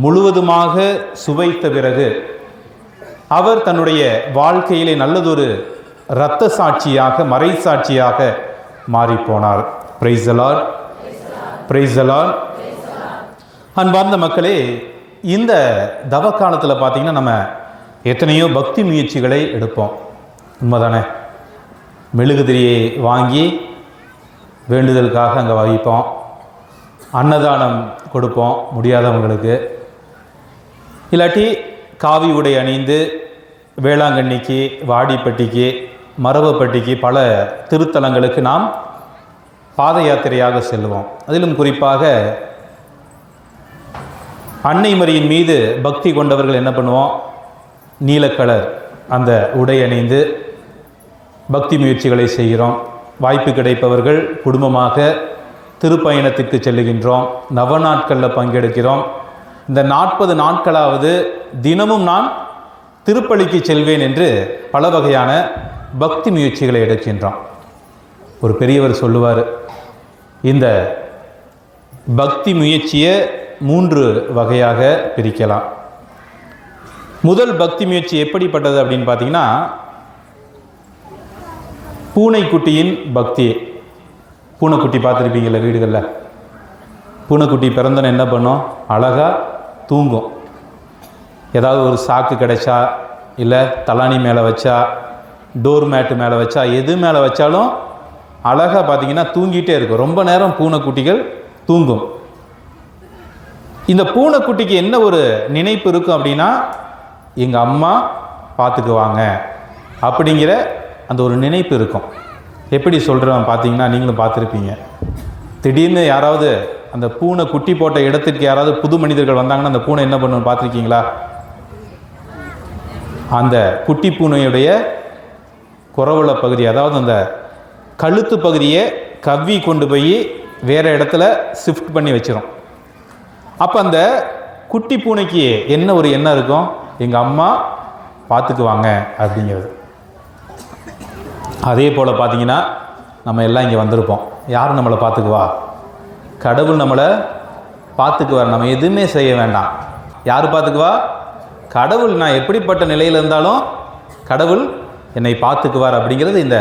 முழுவதுமாக சுவைத்த பிறகு அவர் தன்னுடைய வாழ்க்கையிலே நல்லதொரு இரத்த சாட்சியாக, மறைசாட்சியாக மாறிப்போனார். Praise the Lord, praise the Lord. அன்பார்ந்த மக்களே, இந்த தவ காலத்தில் பார்த்தீங்கன்னா நம்ம எத்தனையோ பக்தி முயற்சிகளை எடுப்போம், உண்மைதானே? மெழுகுதிரியை வாங்கி வேண்டுதலுக்காக அங்கே வைப்போம், அன்னதானம் கொடுப்போம் முடியாதவங்களுக்கு, இல்லாட்டி காவி உடை அணிந்து வேளாங்கண்ணிக்கு, வாடிப்பட்டிக்கு, மரபப்பட்டிக்கு பல திருத்தலங்களுக்கு நாம் பாத யாத்திரையாக செல்வோம். அதிலும் குறிப்பாக அன்னை மரியின் மீது பக்தி கொண்டவர்கள் என்ன பண்ணுவோம்? நீலக்கலர் அந்த உடை அணிந்து பக்தி முயற்சிகளை செய்கிறோம். வாய்ப்பு கிடைப்பவர்கள் குடும்பமாக திருப்பயணத்திற்கு செல்லுகின்றோம், நவநாட்களில் பங்கெடுக்கிறோம். இந்த 40 நாட்களாவது தினமும் நான் திருப்பலிக்கு செல்வேன் என்று பல வகையான பக்தி முயற்சிகளை எடுக்கின்றோம். ஒரு பெரியவர் சொல்லுவார், இந்த பக்தி முயற்சியை 3 வகையாக பிரிக்கலாம். முதல் பக்தி முயற்சி எப்படிப்பட்டது அப்படின்னு பார்த்தீங்கன்னா, பூனைக்குட்டியின் பக்தி. பூனைக்குட்டி பார்த்துருப்பீங்கள வீடுகளில். பூனைக்குட்டி பிறந்தன என்ன பண்ணும்? அழகாக தூங்கும். ஏதாவது ஒரு சாக்கு கிடைச்சா, இல்லை தலானி மேலே வச்சா, டோர் மேட்டு மேலே வச்சா, எது மேலே வச்சாலும் அழகாக பார்த்தீங்கன்னா தூங்கிட்டே இருக்கும். ரொம்ப நேரம் பூனைக்குட்டிகள் தூங்கும். இந்த பூனைக்குட்டிக்கு என்ன ஒரு நினைப்பு இருக்கும் அப்படின்னா, எங்கள் அம்மா பார்த்துக்குவாங்க அப்படிங்கிற அந்த ஒரு நினைப்பு இருக்கும். எப்படி சொல்கிறேன் பார்த்தீங்கன்னா, நீங்களும் பார்த்துருப்பீங்க. திடீர்னு யாராவது அந்த பூனை குட்டி போட்ட இடத்திற்கு யாராவது புது மனிதர்கள் வந்தாங்கன்னா அந்த பூனை என்ன பண்ணுன்னு பார்த்துருக்கீங்களா? அந்த குட்டி பூனையுடைய குரவல பகுதி, அதாவது அந்த கழுத்து பகுதியை கவ்வி கொண்டு போய் வேறு இடத்துல ஷிஃப்ட் பண்ணி வச்சிடும். அப்போ அந்த குட்டி பூனைக்கு என்ன ஒரு எண்ணம் இருக்கும்? எங்கள் அம்மா பார்த்துக்குவாங்க அப்படிங்கிறது. அதே போல் பார்த்தீங்கன்னா, நம்ம எல்லாம் இங்கே வந்திருப்போம். யார் நம்மளை பார்த்துக்குவா? கடவுள் நம்மளை பார்த்துக்குவார். நம்ம எதுவுமே செய்ய வேண்டாம். யார் பார்த்துக்குவா? கடவுள். நான் எப்படிப்பட்ட நிலையில் இருந்தாலும் கடவுள் என்னை பார்த்துக்குவார் அப்படிங்கிறது இந்த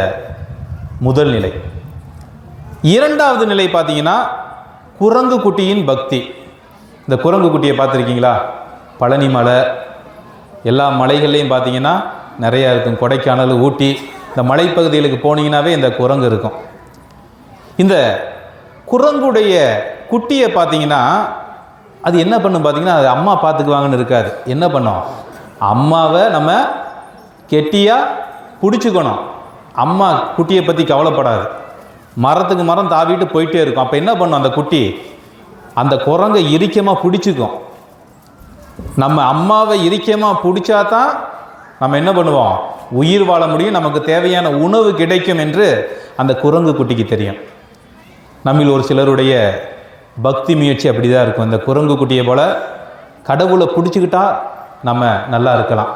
முதல் நிலை. இரண்டாவது நிலை பார்த்தீங்கன்னா, குரங்கு குட்டியின் பக்தி. இந்த குரங்கு குட்டியை பார்த்துருக்கீங்களா? பழனி மலை, எல்லா மலைகள்லையும் பார்த்தீங்கன்னா நிறையா இருக்கும். கொடைக்கானல், ஊட்டி, இந்த மலைப்பகுதிகளுக்கு போனீங்கன்னாவே இந்த குரங்கு இருக்கும். இந்த குரங்குடைய குட்டியை பார்த்தீங்கன்னா அது என்ன பண்ணும் பார்த்தீங்கன்னா, அது அம்மா பார்த்துக்குவாங்கன்னு இருக்காது. என்ன பண்ணும், அம்மாவை நம்ம கெட்டியாக பிடிச்சிக்கணும். அம்மா குட்டியை பற்றி கவலைப்படாது, மரத்துக்கு மரம் தாவிட்டு போயிட்டே இருக்கும். அப்போ என்ன பண்ணும் அந்த குட்டி, அந்த குரங்கை இறுக்கமாக பிடிச்சிக்கும். நம்ம அம்மாவை இறுக்கமாக பிடிச்சா தான் நம்ம என்ன பண்ணுவோம், உயிர் வாழ முடியும், நமக்கு தேவையான உணவு கிடைக்கும் என்று அந்த குரங்கு குட்டிக்கு தெரியும். நம்மில் ஒரு சிலருடைய பக்தி முயற்சி அப்படி தான் இருக்கும். இந்த குரங்கு குட்டியை போல் கடவுளை பிடிச்சிக்கிட்டா நம்ம நல்லா இருக்கலாம்.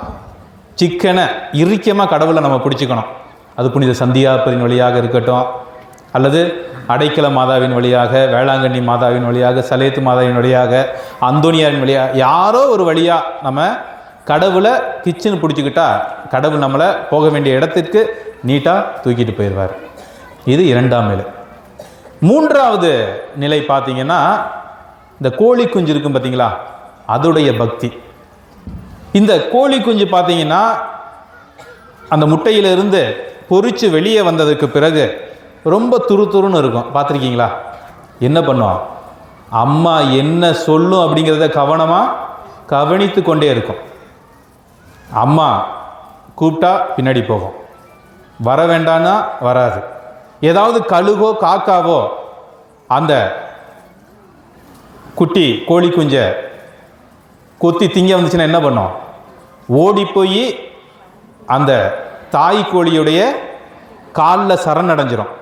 சிக்கனை இறுக்கமாக கடவுளை நம்ம பிடிச்சிக்கணும். அது புனித சந்தியாப்பரின் வழியாக இருக்கட்டும், அல்லது அடைக்கல மாதாவின் வழியாக, வேளாங்கண்ணி மாதாவின் வழியாக, சலேத்து மாதாவின் வழியாக, அந்தோனியாரின் வழியாக, யாரோ ஒரு வழியாக நம்ம கடவுளை கிச்சன் பிடிச்சிக்கிட்டா கடவுள் நம்மளை போக வேண்டிய இடத்திற்கு நீட்டாக தூக்கிட்டு போயிடுவார். இது இரண்டாம் நிலை. மூன்றாவது நிலை பார்த்தீங்கன்னா, இந்த கோழி குஞ்சு இருக்கும் பார்த்தீங்களா, அதோடைய பக்தி. இந்த கோழி குஞ்சு பார்த்தீங்கன்னா அந்த முட்டையிலிருந்து பொரிச்சு வெளியே வந்ததுக்கு பிறகு ரொம்ப துருதுருன்னு இருக்கும். பார்த்துருக்கீங்களா? என்ன பண்ணும், அம்மா என்ன சொல்லும் அப்படிங்கிறத கவனமாக கவனித்து கொண்டே இருக்கும். அம்மா கூப்பிட்டா பின்னாடி போகும், வர வேண்டான்னா வராது. ஏதாவது கழுகோ காக்காவோ அந்த குட்டி கோழி குஞ்சை கொத்தி திங்க வந்துச்சுன்னா என்ன பண்ணும், ஓடி போய் அந்த தாய் கோழியுடைய காலில் சரணடைஞ்சிரும்.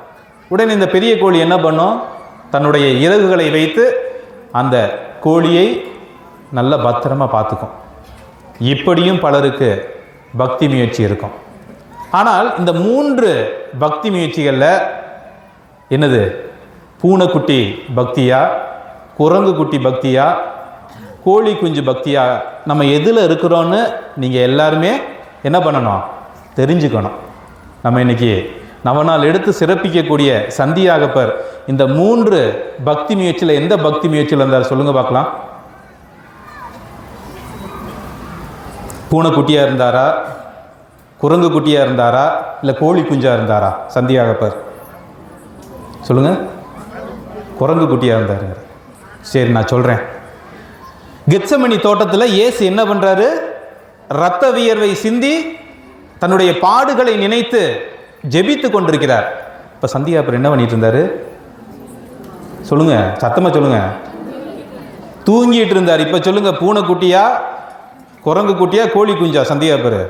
உடனே இந்த பெரிய கோழி என்ன பண்ணும், தன்னுடைய இறகுகளை வைத்து அந்த கோழியை நல்ல பத்திரமா பார்த்துக்கும். இப்படியும் பலருக்கு பக்தி முயற்சி இருக்கும். ஆனால் இந்த 3 பக்தி முயற்சிகளில் என்னது, பூனைக்குட்டி பக்தியா, குரங்கு குட்டி பக்தியா, கோழி குஞ்சு பக்தியா, நம்ம எதில் இருக்கிறோன்னு நீங்கள் எல்லாருமே என்ன பண்ணணும், தெரிஞ்சுக்கணும். நம்ம இன்னைக்கு நவநாள் எடுத்து சிறப்பிக்கக்கூடிய சந்தியாகப்பர் இந்த 3 பக்தி முயற்சியில் எந்த பக்தி முயற்சியில் இருந்தார் சொல்லுங்க பார்க்கலாம். பூனைக்குட்டியாக இருந்தாரா, குரங்கு குட்டியாக இருந்தாரா, இல்லை கோழி குஞ்சாக இருந்தாரா? சந்தியாகப்பர் சொல்லுங்கள். குரங்கு குட்டியாக இருந்தார். சரி, நான் சொல்கிறேன். கெத்சமனி தோட்டத்தில் இயேசு என்ன பண்ணுறாரு, இரத்த வியர்வை சிந்தி தன்னுடைய பாடுகளை நினைத்து ஜெபித்து கொண்டிருக்கிறார். இப்போ சந்தியாகப்பர் என்ன பண்ணிட்டு இருந்தார் சொல்லுங்க, சத்தமாக சொல்லுங்க. தூங்கிட்டு இருந்தார். இப்போ சொல்லுங்க, பூனைக்குட்டியா, குரங்கு குட்டியா, கோழி குஞ்சா சந்தியாகப்பர்?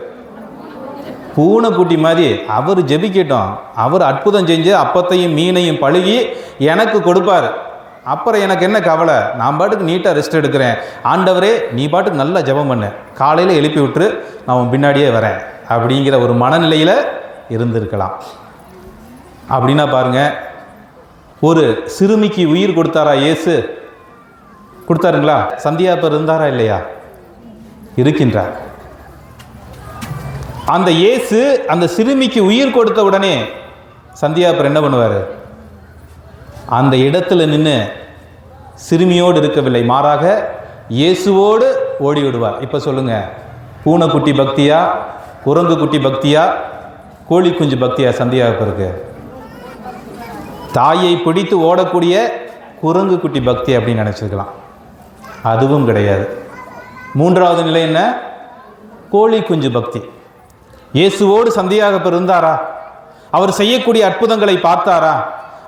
பூனைக்குட்டி மாதிரி அவர் ஜெபிக்கட்டும். அவர் அற்புதம் செஞ்சு அப்பத்தையும் மீனையும் பழுகி எனக்கு கொடுப்பார். அப்புறம் எனக்கு என்ன கவலை, நான் பாட்டுக்கு நீட்டாக ரெஸ்ட் எடுக்கிறேன். ஆண்டவரே நீ பாட்டுக்கு நல்லா ஜெபம் பண்ணு, காலையில் எழுப்பி விட்டுரு, நான் உன் பின்னாடியே வரேன் அப்படிங்கிற ஒரு மனநிலையில் இருந்திருக்கலாம். அப்படின்னா பாருங்க, ஒரு சிறுமிக்கு உயிர் கொடுத்தாரா இயேசு? கொடுத்தாருங்களா? சந்தியாகப்பர் இருந்தாரா இல்லையா? இருக்கின்றார். அந்த இயேசு அந்த சிறுமிக்கு உயிர் கொடுத்த உடனே சந்தியாகப்பர் என்ன பண்ணுவார், அந்த இடத்துல நின்று சிறுமியோடு இருக்கவில்லை, மாறாக இயேசுவோடு ஓடி விடுவார். இப்போ சொல்லுங்க, பூனைக்குட்டி பக்தியா, குரங்கு குட்டி பக்தியா, கோழி குஞ்சு பக்தியா சந்தியாகப்பருக்கு? தாயை பிடித்து ஓடக்கூடிய குரங்கு குட்டி பக்தி அப்படின்னு நினச்சிருக்கலாம். அதுவும் கிடையாது. மூன்றாவது நிலை என்ன, கோழி குஞ்சு பக்தி. இயேசுவோடு சந்தியாகப்பர் இருந்தாரா? அவர் செய்யக்கூடிய அற்புதங்களை பார்த்தாரா?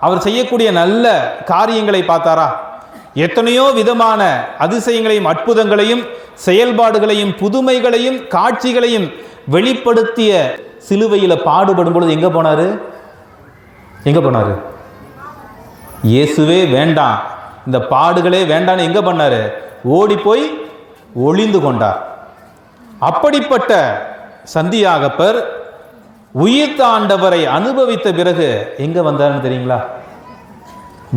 அவர் செய்யக்கூடிய நல்ல காரியங்களை பார்த்தாரா? எத்தனையோ விதமான அதிசயங்களையும் அற்புதங்களையும் செயல்பாடுகளையும் புதுமைகளையும் காட்சிகளையும் வெளிப்படுத்திய சிலுவையில் பாடுபடும் பொழுது எங்கே போனார்? எங்கே போனார்? இயேசுவே வேண்டாம், இந்த பாடுகளே வேண்டான்னு எங்கே பண்ணார்? ஓடி போய் ஒளிந்து கொண்டார். அப்படிப்பட்ட சந்தியாகப்பர் உயிர்த்த ஆண்டவரை அனுபவித்த பிறகு எங்கே வந்தார்னு தெரியுங்களா?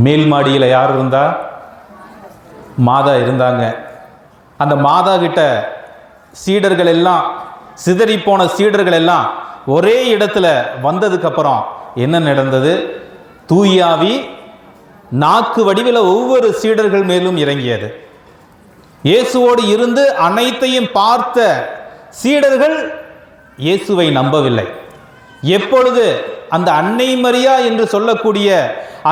மேல் மாடியில் யார் இருந்தா? மாதா இருந்தாங்க. அந்த மாதா கிட்ட சீடர்கள் எல்லாம், சிதறிப்போன சீடர்கள் எல்லாம் ஒரே இடத்துல வந்ததுக்கப்புறம் என்ன நடந்தது? தூயாவி நாக்கு வடிவில் ஒவ்வொரு சீடர்கள் மேலும் இறங்கியது. இயேசுவோடு இருந்து அனைத்தையும் பார்த்த சீடர்கள் இயேசுவை நம்பவில்லை. எப்பொழுது அந்த அன்னை மரியா என்று சொல்லக்கூடிய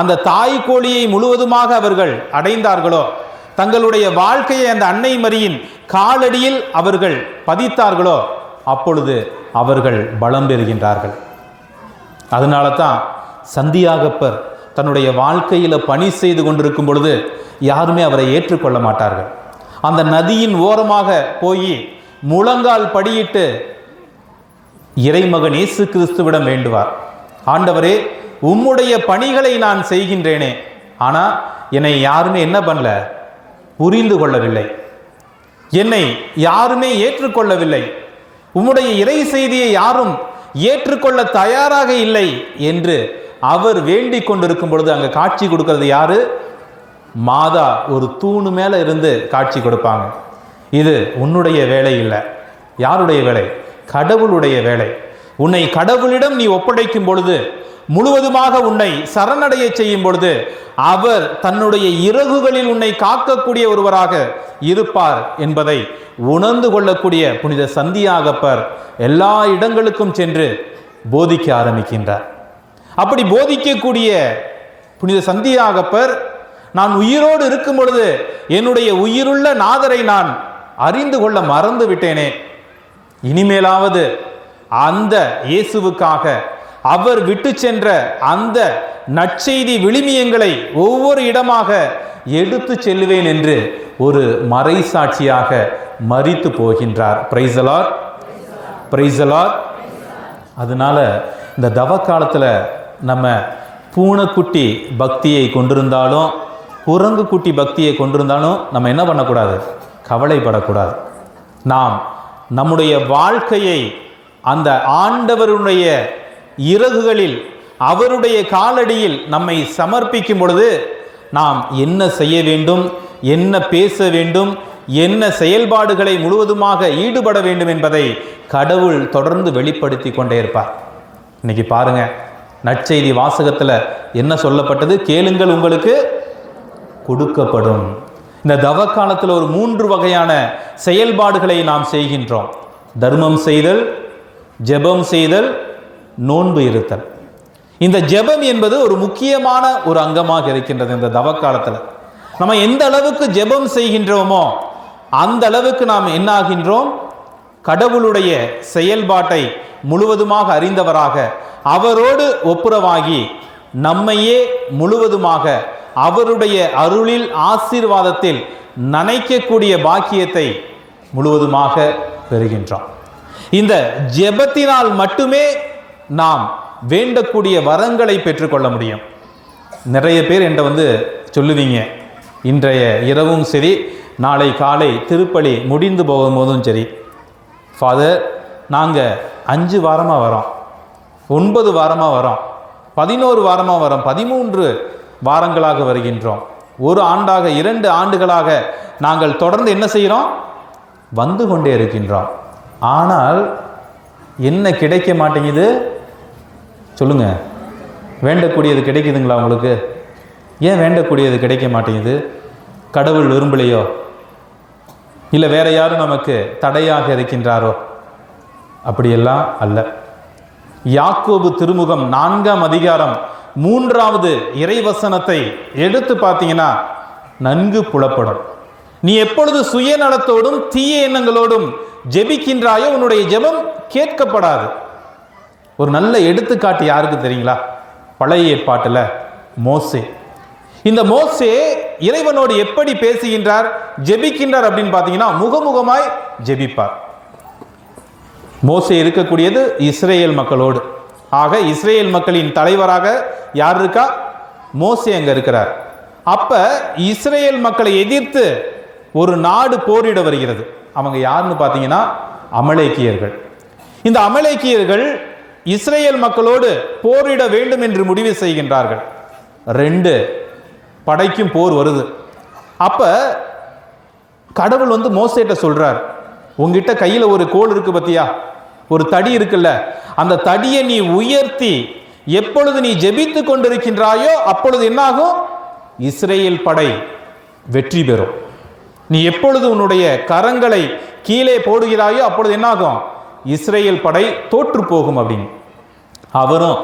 அந்த தாய் கோழியை முழுவதுமாக அவர்கள் அடைந்தார்களோ, தங்களுடைய வாழ்க்கையை அந்த அன்னை மரியின் காலடியில் அவர்கள் பதித்தார்களோ, அப்பொழுது அவர்கள் பலம் பெறுகின்றார்கள். அதனால தான் சந்தியாகப்பர் தன்னுடைய வாழ்க்கையில் பணி செய்து கொண்டிருக்கும் பொழுது யாருமே அவரை ஏற்றுக்கொள்ள மாட்டார்கள். அந்த நதியின் ஓரமாக போய் முழங்கால் படியிட்டு இறைமகன் இயேசு கிறிஸ்துவிடம் வேண்டுவார், ஆண்டவரே, உம்முடைய பணிகளை நான் செய்கின்றேனே, ஆனால் என்னை யாருமே என்ன பண்ணல, புரிந்து கொள்ளவில்லை, என்னை யாருமே ஏற்றுக்கொள்ளவில்லை, உம்முடைய இறை செய்தியை யாரும் ஏற்றுக்கொள்ள தயாராக இல்லை என்று அவர் வேண்டிக் கொண்டிருக்கும் பொழுது அங்கே காட்சி கொடுக்கிறது யாரு? மாதா ஒரு தூணு மேலே இருந்து காட்சி கொடுப்பாங்க. இது உன்னுடைய வேலை இல்லை. யாருடைய வேலை? கடவுளுடைய வேலை. உன்னை கடவுளிடம் நீ ஒப்படைக்கும் பொழுது, முழுவதுமாக உன்னை சரணடைய செய்யும் பொழுது, அவர் தன்னுடைய இறகுகளில் உன்னை காக்கக்கூடிய ஒருவராக இருப்பார் என்பதை உணர்ந்து கொள்ளக்கூடிய புனித சந்தியாகப்பர் எல்லா இடங்களுக்கும் சென்று போதிக்க ஆரம்பிக்கின்றார். அப்படி போதிக்கக்கூடிய புனித சந்தியாகப்பர், நான் உயிரோடு இருக்கும் பொழுது என்னுடைய உயிருள்ள நாதரை நான் அறிந்து கொள்ள மறந்து விட்டேனே, இனிமேலாவது அந்த இயேசுவுக்காக அவர் விட்டு சென்ற அந்த நற்செய்தி விழுமியங்களை ஒவ்வொரு இடமாக எடுத்து செல்வேன் என்று ஒரு மறைசாட்சியாக மரித்து போகின்றார். Price the Lord, praise the Lord. அதனால இந்த தவ காலத்தில் நம்ம பூனைக்குட்டி பக்தியை கொண்டிருந்தாலும், குரங்கு குட்டி பக்தியை கொண்டிருந்தாலும் நம்ம என்ன பண்ணக்கூடாது? கவலைப்படக்கூடாது. நாம் நம்முடைய வாழ்க்கையை அந்த ஆண்டவருடைய இறகுகளில், அவருடைய காலடியில் நம்மை சமர்ப்பிக்கும் பொழுது நாம் என்ன செய்ய வேண்டும், என்ன பேச வேண்டும், என்ன செயல்பாடுகளை முழுவதுமாக ஈடுபட வேண்டும் என்பதை கடவுள் தொடர்ந்து வெளிப்படுத்தி கொண்டே இருப்பார். இன்னைக்கு பாருங்க, நற்செய்தி வாசகத்தில் என்ன சொல்லப்பட்டது? கேளுங்கள், உங்களுக்கு கொடுக்கப்படும். இந்த தவ காலத்தில் ஒரு 3 வகையான செயல்பாடுகளை நாம் செய்கின்றோம். தர்மம் செய்தல், ஜெபம் செய்தல், நோன்பு இருத்தல். இந்த ஜெபம் என்பது ஒரு முக்கியமான ஒரு அங்கமாக இருக்கின்றது. இந்த தவ காலத்தில் நம்ம எந்த அளவுக்கு ஜெபம் செய்கின்றோமோ அந்த அளவுக்கு நாம் என்ன ஆகின்றோம்? கடவுளுடைய செயல்பாட்டை முழுவதுமாக அறிந்தவராக, அவரோடு ஒப்புரவாகி, நம்மையே முழுவதுமாக அவருடைய அருளில், ஆசீர்வாதத்தில் நனைக்கக்கூடிய பாக்கியத்தை முழுவதுமாக பெறுகின்றோம். இந்த ஜெபத்தினால் மட்டுமே நாம் வேண்டக்கூடிய வரங்களை பெற்றுக்கொள்ள முடியும். நிறைய பேர் என்கிட்ட சொல்லுவீங்க, இன்றைய இரவும் சரி, நாளை காலை திருப்பலி முடிந்து போகும்போதும் சரி, ஃபாதர், நாங்கள் 5 வாரமாக வரோம், 9 வாரமாக வரோம், 11 வாரமாக வரோம், 13 வாரங்களாக வருகின்றோம், 1 ஆண்டாக 2 ஆண்டுகளாக நாங்கள் தொடர்ந்து என்ன செய்கிறோம்? வந்து கொண்டே இருக்கின்றோம். ஆனால் என்ன கிடைக்க மாட்டேங்குது? சொல்லுங்க, வேண்டக்கூடியது கிடைக்குதுங்களா உங்களுக்கு? ஏன் வேண்டக்கூடியது கிடைக்க மாட்டேங்குது? கடவுள் விரும்பலையோ, இல்லை வேற யாரும் நமக்கு தடையாக இருக்கின்றாரோ? அப்படியெல்லாம் அல்ல. யாக்கோபு திருமுகம் 4ஆம் அதிகாரம் 3வது இறைவசனத்தை எடுத்து பார்த்தீங்கன்னா நன்கு புலப்படும். நீ எப்பொழுது சுயநலத்தோடும் தீய எண்ணங்களோடும் ஜெபிக்கின்றாயோ உன்னுடைய ஜெபம் கேட்கப்படாது. ஒரு நல்ல எடுத்துக்காட்டு யாருக்கு தெரியுங்களா? பழைய ஏற்பாட்டில் மோசே. இந்த மோசே இறைவனோடு எப்படி பேசுகின்றார், ஜெபிக்கின்றார் அப்படின்னு பார்த்தீங்கன்னா முகமுகமாய் ஜெபிப்பார். மோசே இருக்கக்கூடியது இஸ்ரேல் மக்களோடு. ஆக இஸ்ரேல் மக்களின் தலைவராக யார் இருக்கா? மோசே அங்க இருக்கிறார். அப்ப இஸ்ரேல் மக்களை எதிர்த்து ஒரு நாடு போரிட வருகிறது. அவங்க யாருன்னு பார்த்தீங்கன்னா அமலேக்கியர்கள். இந்த அமலேக்கியர்கள் இஸ்ரேல் மக்களோடு போரிட வேண்டும் என்று முடிவு செய்கின்றார்கள். 2 படைக்கும் போர் வருது. அப்ப கடவுள் மோசேட்ட சொல்றார், உங்ககிட்ட கையில ஒரு கோல் இருக்கு பத்தியா, ஒரு தடி இருக்குல்ல, அந்த தடியை நீ உயர்த்தி எப்பொழுது நீ ஜெபித்து கொண்டிருக்கின்றாயோ அப்பொழுது என்னாகும்? இஸ்ரேல் படை வெற்றி பெறும். நீ எப்பொழுது உன்னுடைய கரங்களை கீழே போடுகிறாயோ அப்பொழுது என்னாகும்? இஸ்ரேல் படை தோற்று போகும் அப்படின்னு. அவரும்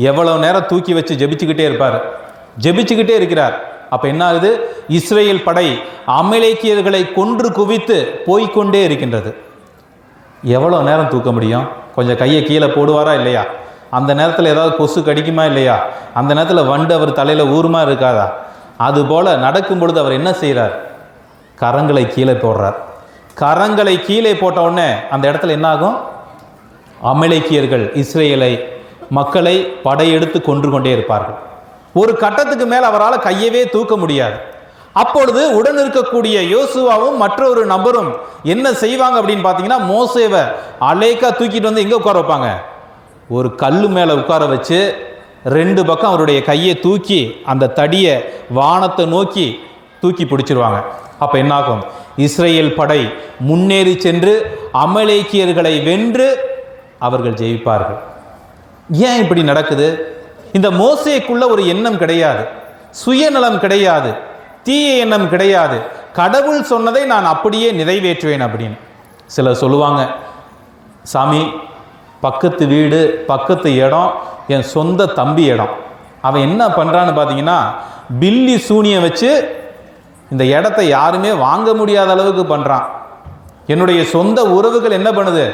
எவ்வளோ நேரம் தூக்கி வச்சு ஜெபிச்சுக்கிட்டே இருப்பார், ஜெபிச்சுக்கிட்டே இருக்கிறார். அப்போ என்ன ஆகுது? இஸ்ரேல் படை அமலேக்கியர்களை கொன்று குவித்து போய்கொண்டே இருக்கின்றது. எவ்வளோ நேரம் தூக்க முடியும்? கொஞ்சம் கையை கீழே போடுவாரா இல்லையா? அந்த நேரத்தில் ஏதாவது கொசு கடிக்குமா இல்லையா? அந்த நேரத்தில் வண்டு அவர் தலையில் ஊருமா இருக்காதா? அதுபோல் நடக்கும் பொழுது அவர் என்ன செய்கிறார்? கரங்களை கீழே போடுறார். கரங்களை கீழே போட்ட உடனே அந்த இடத்துல என்ன ஆகும்? அமலேக்கியர்கள் இஸ்ரேலை மக்களை படையெடுத்து கொன்று கொண்டே இருப்பார்கள். ஒரு கட்டத்துக்கு மேல் அவரால் கையவே தூக்க முடியாது. அப்பொழுது உடன் இருக்கக்கூடிய யோசுவாவும் மற்றொரு நபரும் என்ன செய்வாங்க அப்படின்னு பார்த்தீங்கன்னா, மோசேவை அலேக்கா தூக்கிட்டு வந்து எங்கே உட்கார வைப்பாங்க? ஒரு கல் மேலே உட்கார வச்சு 2 பக்கம் அவருடைய கையை தூக்கி அந்த தடியை வானத்தை நோக்கி தூக்கி பிடிச்சிருவாங்க. அப்போ என்னாகும்? இஸ்ரேல் படை முன்னேறி சென்று அமலேக்கியர்களை வென்று அவர்கள் ஜெயிப்பார்கள். ஏன் இப்படி நடக்குது? இந்த மோசேக்குள்ள ஒரு எண்ணம் கிடையாது, சுயநலம் கிடையாது, தீய எண்ணம் கிடையாது. கடவுள் சொன்னதை நான் அப்படியே நிறைவேற்றுவேன் அப்படின்னு. சிலர் சொல்லுவாங்க, சாமி பக்கத்து வீடு பக்கத்து இடம் என் சொந்த தம்பி இடம், அவன் என்ன பண்ணுறான்னு பார்த்தீங்கன்னா பில்லி சூனியை வச்சு இந்த இடத்த யாருமே வாங்க முடியாத அளவுக்கு பண்ணுறான். என்னுடைய சொந்த உறவுகள் என்ன பண்ணுது?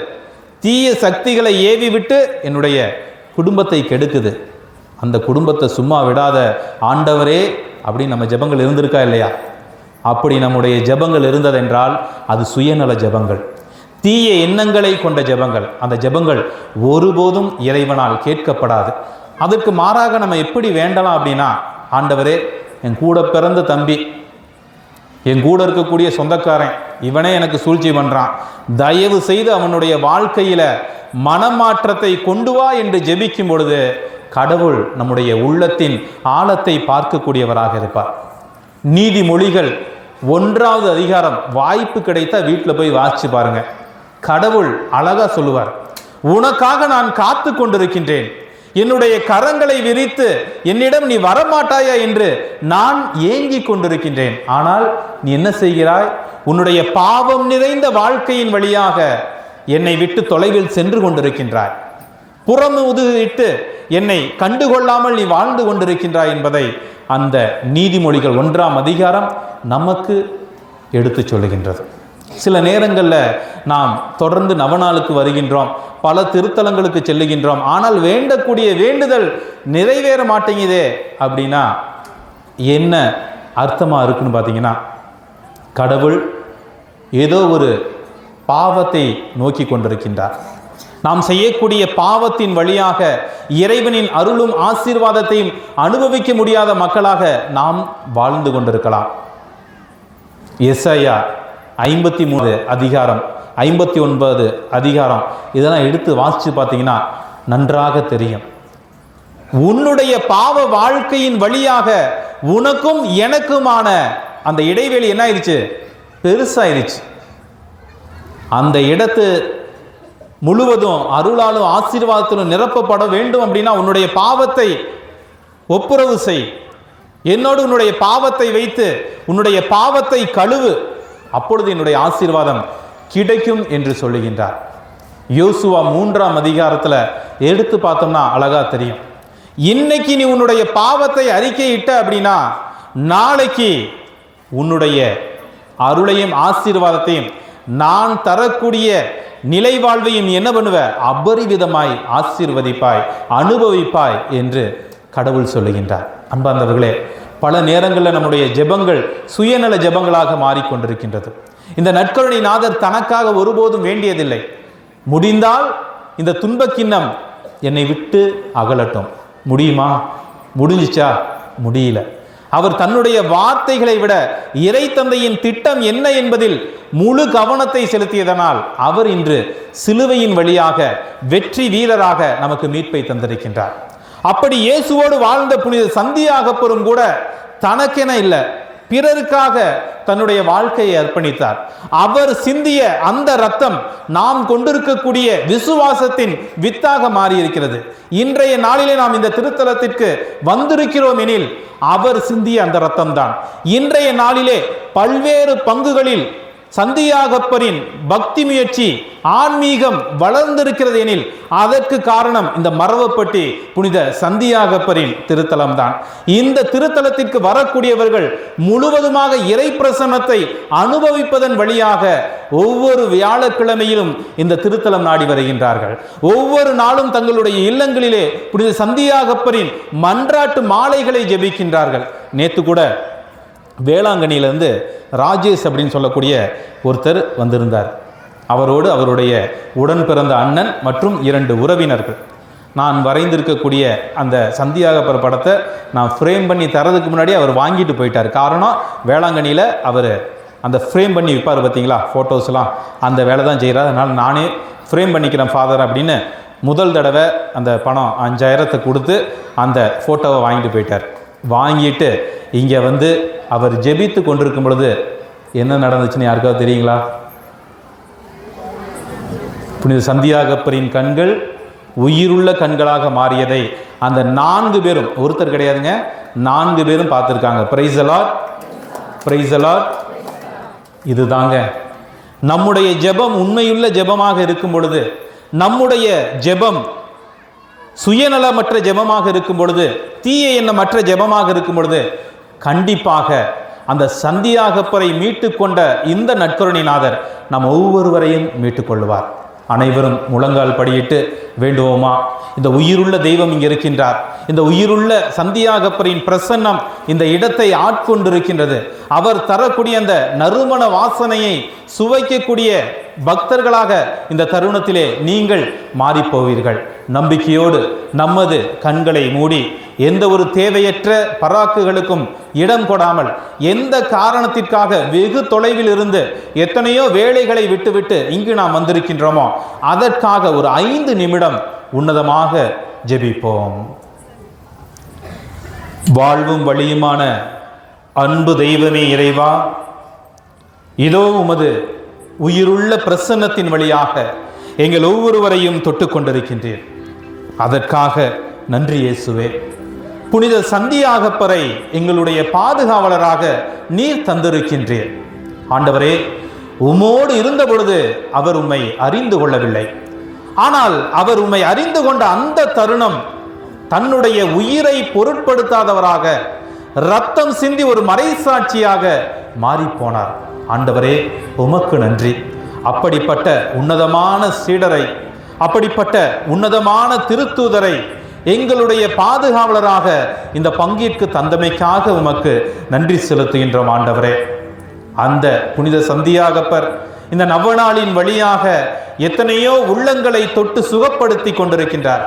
தீய சக்திகளை ஏவி விட்டு என்னுடைய குடும்பத்தை கெடுக்குது. அந்த குடும்பத்தை சும்மா விடாத ஆண்டவரே அப்படின்னு நம்ம ஜெபங்கள் இருந்திருக்கா இல்லையா? அப்படி நம்முடைய ஜெபங்கள் இருந்ததென்றால் அது சுயநல ஜெபங்கள், தீய எண்ணங்களை கொண்ட ஜெபங்கள். அந்த ஜெபங்கள் ஒருபோதும் இறைவனால் கேட்கப்படாது. அதற்கு மாறாக நம்ம எப்படி வேண்டலாம் அப்படின்னா, ஆண்டவரே என் கூட பிறந்த தம்பி, என் கூட இருக்கக்கூடிய சொந்தக்காரன், இவனே எனக்கு சூழ்ச்சி பண்ணுறான், தயவு செய்து அவனுடைய வாழ்க்கையில் மனமாற்றத்தை கொண்டு வா என்று ஜெபிக்கும் பொழுது கடவுள் நம்முடைய உள்ளத்தின் ஆழத்தை பார்க்கக்கூடியவராக இருப்பார். நீதிமொழிகள் 1வது அதிகாரம் வாய்ப்பு கிடைத்தா வீட்டில் போய் வாசிச்சு பாருங்க. கடவுள் அழகா சொல்லுவார், உனக்காக நான் காத்து கொண்டிருக்கின்றேன், என்னுடைய கரங்களை விரித்து என்னிடம் நீ வரமாட்டாயா என்று நான் ஏங்கி கொண்டிருக்கின்றேன். ஆனால் நீ என்ன செய்கிறாய்? உன்னுடைய பாவம் நிறைந்த வாழ்க்கையின் வழியாக என்னை விட்டு தொலைவில் சென்று கொண்டிருக்கின்றாய், புறமுதுகிட்டு என்னை கண்டுகொள்ளாமல் நீ வாழ்ந்து கொண்டிருக்கின்றாய் என்பதை அந்த நீதிமொழிகள் 1ஆம் அதிகாரம் நமக்கு எடுத்து சொல்லுகின்றது. சில நேரங்களில் நாம் தொடர்ந்து நவநாளுக்கு வருகின்றோம், பல திருத்தலங்களுக்கு செல்லுகின்றோம், ஆனால் வேண்டக்கூடிய வேண்டுதல் நிறைவேற மாட்டேங்குதே அப்படின்னா என்ன அர்த்தமாக இருக்குன்னு பார்த்தீங்கன்னா, கடவுள் ஏதோ ஒரு பாவத்தை நோக்கி கொண்டிருக்கின்றார். நாம் செய்யக்கூடிய பாவத்தின் வழியாக இறைவனின் அருளும் ஆசீர்வாதத்தையும் அனுபவிக்க முடியாத மக்களாக நாம் வாழ்ந்து கொண்டிருக்கலாம். எசாயா 53 அதிகாரம் 59 அதிகாரம் இதெல்லாம் எடுத்து வாசித்து பார்த்தீங்கன்னா நன்றாக தெரியும். உன்னுடைய பாவ வாழ்க்கையின் வழியாக உனக்கும் எனக்குமான அந்த இடைவெளி என்ன ஆயிடுச்சு? பெருசாயிருச்சு. அந்த இடத்து முழுவதும் அருளாலும் ஆசீர்வாதத்திலும் நிரப்பப்பட வேண்டும் அப்படின்னா உன்னுடைய பாவத்தை ஒப்புரவு செய், என்னோடு உன்னுடைய பாவத்தை வைத்து உன்னுடைய பாவத்தை கழுவு, அப்பொழுது என்னுடைய ஆசீர்வாதம் கிடைக்கும் என்று சொல்லுகின்றார். யோசுவா 3ஆம் அதிகாரத்தில் எடுத்து பார்த்தோம்னா அழகா தெரியும். இன்னைக்கு நீ உன்னுடைய பாவத்தை அறிக்கையிட்ட அப்படின்னா நாளைக்கு உன்னுடைய அருளையும் ஆசீர்வாதத்தையும் நான் தரக்கூடிய நிலை வாழ்வையும் என்ன பண்ணுவ? அபரிவிதமாய் ஆசீர்வதிப்பாய், அனுபவிப்பாய் என்று கடவுள் சொல்லுகின்றார். அன்பார்ந்தவர்களே, பல நேரங்களில் நம்முடைய ஜெபங்கள் சுயநல ஜெபங்களாக மாறிக்கொண்டிருக்கின்றது. இந்த நற்கருணை நாதர் தனக்காக ஒருபோதும் வேண்டியதில்லை. முடிந்தால் இந்த துன்பக்கிண்ணம் என்னை விட்டு அகலட்டும். முடியுமா? முடிஞ்சிச்சா? முடியல. அவர் தன்னுடைய வார்த்தைகளை விட இறை தந்தையின் திட்டம் என்ன என்பதில் முழு கவனத்தை செலுத்தியதனால் அவர் இன்று சிலுவையின் வழியாக வெற்றி வீரராக நமக்கு மீட்பை தந்திருக்கின்றார். அப்படி இயேசுவோடு வாழ்ந்த புனித சந்தியாகப்பரும் கூட தனக்கென இல்லை, பிறருக்காக தன்னுடைய வாழ்க்கையை அர்ப்பணித்தார். அவர் சிந்திய அந்த இரத்தம் நாம் கொண்டிருக்கக்கூடிய விசுவாசத்தின் வித்தாக மாறியிருக்கிறது. இன்றைய நாளிலே நாம் இந்த திருத்தலத்திற்கு வந்திருக்கிறோம் எனில் அவர் சிந்திய அந்த இரத்தம் தான் இன்றைய நாளிலே பல்வேறு பங்குகளில் சந்தியாகப்பரின் பக்தி முயற்சி ஆன்மீகம் வளர்ந்திருக்கிறது எனில் அதற்கு காரணம் இந்த மரவப்பட்டி புனித சந்தியாகப்பரின் திருத்தலம் தான். இந்த திருத்தலத்திற்கு வரக்கூடியவர்கள் முழுவதுமாக இறை பிரசன்னத்தை அனுபவிப்பதன் வழியாக ஒவ்வொரு வியாழக்கிழமையிலும் இந்த திருத்தலம் நாடி வருகின்றார்கள். ஒவ்வொரு நாளும் தங்களுடைய இல்லங்களிலே புனித சந்தியாகப்பரின் மன்றாட்டு மாலைகளை ஜெபிக்கின்றார்கள். நேற்று கூட வேளாங்கண்ணியிலிருந்து ராஜேஷ் அப்படின்னு சொல்லக்கூடிய ஒருத்தர் வந்திருந்தார். அவரோடு அவருடைய உடன் பிறந்த அண்ணன் மற்றும் 2 உறவினர்கள். நான் வரைந்திருக்கக்கூடிய அந்த சந்தியாகப்பர் படத்தை நான் ஃப்ரேம் பண்ணி தரதுக்கு முன்னாடி அவர் வாங்கிட்டு போயிட்டார். காரணம், வேளாங்கண்ணியில் அவர் அந்த ஃப்ரேம் பண்ணி விற்பார் பார்த்தீங்களா, ஃபோட்டோஸ்லாம், அந்த வேலை தான் செய்கிறார். அதனால் நானே ஃப்ரேம் பண்ணிக்கிறேன் ஃபாதர் அப்படின்னு முதல் தடவை அந்த பணம் 5000 கொடுத்து அந்த ஃபோட்டோவை வாங்கிட்டு போயிட்டார். வாங்கிட்டு இங்கே வந்து அவர் ஜெபித்து கொண்டிருக்கும் பொழுது என்ன நடந்துச்சுன்னு யாருக்காவது தெரியுங்களா? புனித சந்தியாகப்பரின் கண்கள் உயிருள்ள கண்களாக மாறியதை அந்த 4 பேரும், ஒருத்தர் கிடையாதுங்க, 4 பேரும் பார்த்துருக்காங்க. Price the Lord, praise the Lord. இதுதாங்க நம்முடைய ஜெபம் உண்மையுள்ள ஜெபமாக இருக்கும் பொழுது, நம்முடைய ஜெபம் சுயநலமற்ற ஜெபமாக இருக்கும் பொழுது, தீய எண்ணமற்ற ஜெபமாக இருக்கும் பொழுது, கண்டிப்பாக அந்த சந்தியாகப்பரை மீட்டு கொண்ட இந்த நற்கருணைநாதர் நம் ஒவ்வொருவரையும் மீட்டுக் கொள்வார். அனைவரும் முழங்கால் படியிட்டு வேண்டுவோமா? இந்த உயிருள்ள தெய்வம் இங்கே இருக்கின்றார். இந்த உயிருள்ள சந்தியாகப்பரின் பிரசன்னம் இந்த இடத்தை ஆட்கொண்டிருக்கின்றது. அவர் தரக்கூடிய அந்த நறுமண வாசனையை சுவைக்கக்கூடிய பக்தர்களாக இந்த தருணத்திலே நீங்கள் மாறிப்போவீர்கள். நம்பிக்கையோடு நமது கண்களை மூடி எந்த ஒரு தேவையற்ற பராக்குகளுக்கும் இடம் கொடாமல், எந்த காரணத்திற்காக வெகு தொலைவில் இருந்து எத்தனையோ வேலைகளை விட்டுவிட்டு இங்கு நாம் வந்திருக்கின்றோமோ அதற்காக ஒரு 5 நிமிடம் உன்னதமாக ஜெபிப்போம். வாழ்வும் வழியுமான அன்பு தெய்வமே இறைவா, இதோ உமது உயிருள்ள பிரசன்னத்தின் வழியாக எங்கள் ஒவ்வொருவரையும் தொட்டு கொண்டிருக்கின்றீர். அதற்காக நன்றி இயேசுவே. புனித சந்தியாகப்பரை எங்களுடைய பாதுகாவலராக நீர் தந்திருக்கின்றீர். ஆண்டவரே, உமோடு இருந்த பொழுது அவர் உம்மை அறிந்து கொள்ளவில்லை. ஆனால் அவர் உம்மை அறிந்து கொண்ட அந்த தருணம் தன்னுடைய உயிரை பொருட்படுத்தாதவராக ரத்தம் சிந்தி ஒரு மறைசாட்சியாக மாறிப்போனார். ஆண்டவரே, உமக்கு நன்றி. அப்படிப்பட்ட உன்னதமான சீடரை, அப்படிப்பட்ட உன்னதமான திருத்தூதரை எங்களுடைய பாதுகாவலராக இந்த பங்கிற்கு தந்தமைக்காக உமக்கு நன்றி செலுத்துகின்றோம். ஆண்டவரே, அந்த புனித சந்தியாகப்பர் இந்த நவநாளின் வழியாக எத்தனையோ உள்ளங்களை தொட்டு சுகப்படுத்தி கொண்டிருக்கின்றார்.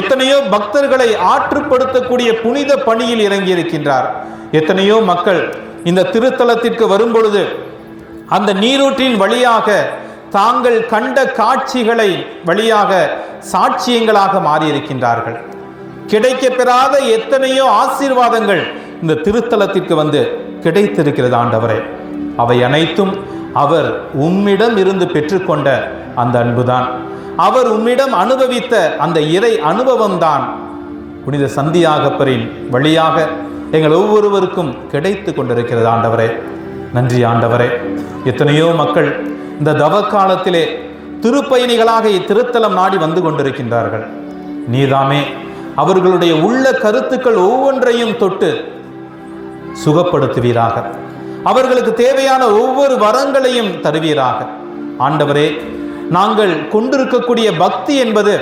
எத்தனையோ பக்தர்களை ஆற்றுப்படுத்தக்கூடிய புனித பணியில் இறங்கி இருக்கின்றார். எத்தனையோ மக்கள் இந்த திருத்தலத்திற்கு வரும்பொழுது அந்த நீரூற்றின் வழியாக தாங்கள் கண்ட காட்சிகளை வழியாக சாட்சியங்களாக மாறியிருக்கின்றார்கள். கிடைக்கப்பெறாத எத்தனையோ ஆசீர்வாதங்கள் இந்த திருத்தலத்திற்கு வந்து கிடைத்திருக்கிறது. ஆண்டவரே, அவை அனைத்தும் அவர் உம்மிடம் இருந்து பெற்றுக்கொண்ட அந்த அன்புதான், அவர் உம்மிடம் அனுபவித்த அந்த இறை அனுபவம்தான் புனித சந்தியாகப்பரின் வழியாக எங்கள் ஒவ்வொருவருக்கும் கிடைத்து கொண்டிருக்கிறது. ஆண்டவரே, நன்றி ஆண்டவரே. எத்தனையோ மக்கள் இந்த தவ காலத்திலே திருப்பயணிகளாக இத்திருத்தலம் நாடி வந்து கொண்டிருக்கின்றார்கள். நீதாமே அவர்களுடைய உள்ள கருத்துக்கள் ஒவ்வொன்றையும் தொட்டு சுகப்படுத்துவீராக. அவர்களுக்கு தேவையான ஒவ்வொரு வரங்களையும் தருவீராக. ஆண்டவரே, நாங்கள் கொண்டிருக்கக்கூடிய பக்தி என்பது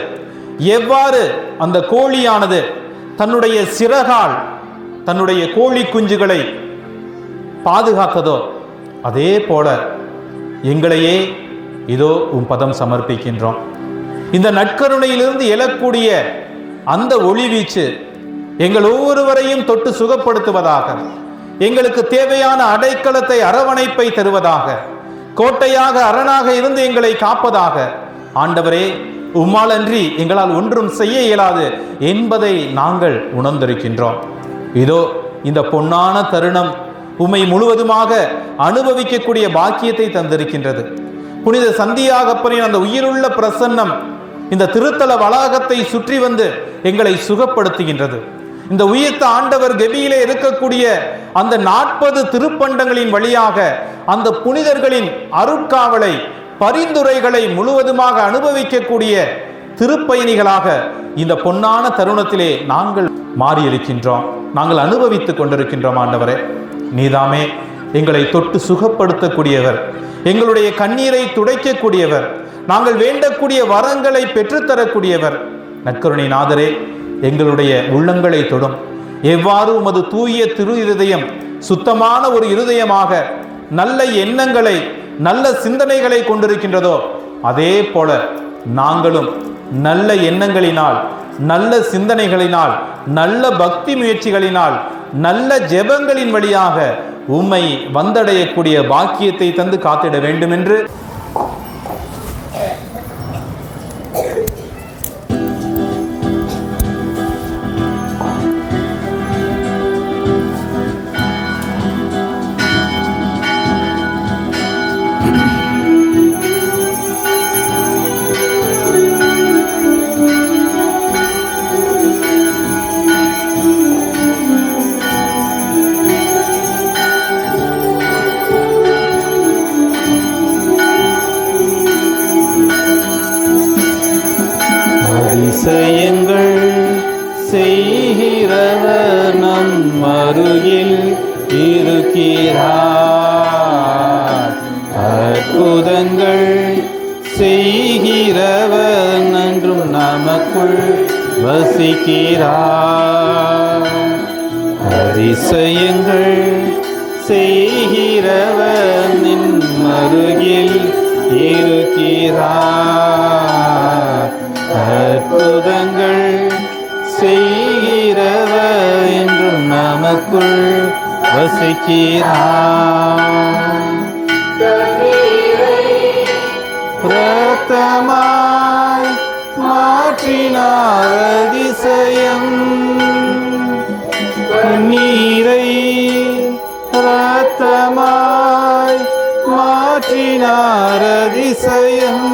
எவ்வாறு அந்த கோழியானது தன்னுடைய சிறகால் தன்னுடைய கோழி குஞ்சுகளை பாதுகாத்ததோ அதே போல எங்களையே இதோ உம் பதம் சமர்ப்பிக்கின்றோம். இந்த நற்கருணையிலிருந்து எழக்கூடிய அந்த ஒளிவீச்சு எங்கள் ஒவ்வொருவரையும் தொட்டு சுகப்படுத்துவதாக, எங்களுக்கு தேவையான அடைக்கலத்தை அரவணைப்பை தருவதாக, கோட்டையாக அரணாக இருந்து எங்களை காப்பதாக. ஆண்டவரே, உம்மால் அன்றி எங்களால் ஒன்றும் செய்ய இயலாது என்பதை நாங்கள் உணர்ந்திருக்கின்றோம். இதோ இந்த பொன்னான தருணம் உம்மை முழுவதுமாக அனுபவிக்கக்கூடிய பாக்கியத்தை தந்திருக்கின்றது. புனித சந்தியாகப்பரின் அந்த உயிருள்ள பிரசன்னம் இந்த திருத்தல வளாகத்தை சுற்றி வந்து எங்களை சுகப்படுத்துகின்றது. இந்த உயிர்த்த ஆண்டவர் கெபியிலே இருக்கக்கூடிய அந்த 40 திருப்பண்டங்களின் வழியாக அந்த புனிதர்களின் அருட்காவலை, பரிந்துரைகளை முழுவதுமாக அனுபவிக்கக்கூடிய திருப்பயணிகளாக இந்த பொன்னான தருணத்திலே நாங்கள் மாறியிருக்கின்றோம், நாங்கள் அனுபவித்துக் கொண்டிருக்கின்றோம். ஆண்டவரே, நீதாமே எங்களை தொட்டு சுகப்படுத்தக்கூடியவர், எங்களுடைய கண்ணீரை துடைக்கக்கூடியவர், நாங்கள் வேண்டக்கூடிய வரங்களை பெற்றுத்தரக்கூடியவர். நற்கருணை நாதரே, எங்களுடைய உள்ளங்களை தொடும். எவ்வாறு உமது தூய திரு இருதயம் சுத்தமான ஒரு இருதயமாக நல்ல எண்ணங்களை, நல்ல சிந்தனைகளை கொண்டிருக்கின்றதோ, அதே போல நாங்களும் நல்ல எண்ணங்களினால், நல்ல சிந்தனைகளினால், நல்ல பக்தி முயற்சிகளினால், நல்ல ஜெபங்களின் வழியாக உம்மை வந்தடையக்கூடிய பாக்கியத்தை தந்து காத்திட வேண்டும் என்று அதிசயங்கள் செய்கிறவர் நம் அருகில் இருக்கிறார். அற்புதங்கள் செய்கிறவர் என்றும் நமக்குள் வசிக்கிறார். அதிசயங்கள் செய்கிறவர் நின் அருகில் இருக்கிறார். அற்புதங்கள் செய்கிறவர் என்றும் நமக்குள் வசிக்கிறார். பிரத்தமாய் மாற்றினார் அதிசயம், நீரை இரத்தமாய் மாற்றினார் அதிசயம்.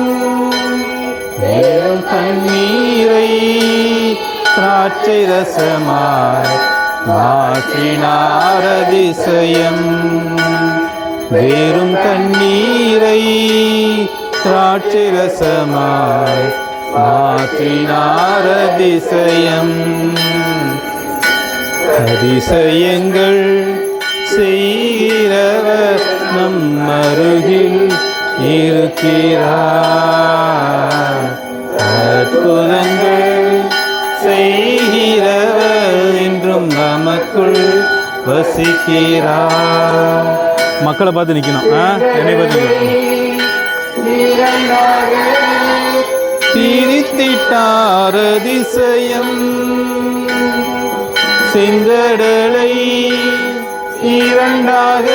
வேறும் தண்ணீரை திராட்சை ரசமாய் மாற்றினார் அதிசயம். வேறும் தண்ணீரை திராட்சை ரசமாய் மாற்றினார் அதிசயம். அதிசயங்கள் செய்கிறவர் நம் அருகில் இருக்கிறார். அற்புதங்கள் செய்கிறவர் என்றும் நமக்குள் வசிக்கிறார். மக்களை பார்த்து நிற்கணும், என்னை பார்த்து பிரித்திட்டார் அதிசயம். செங்கடலை இரண்டாக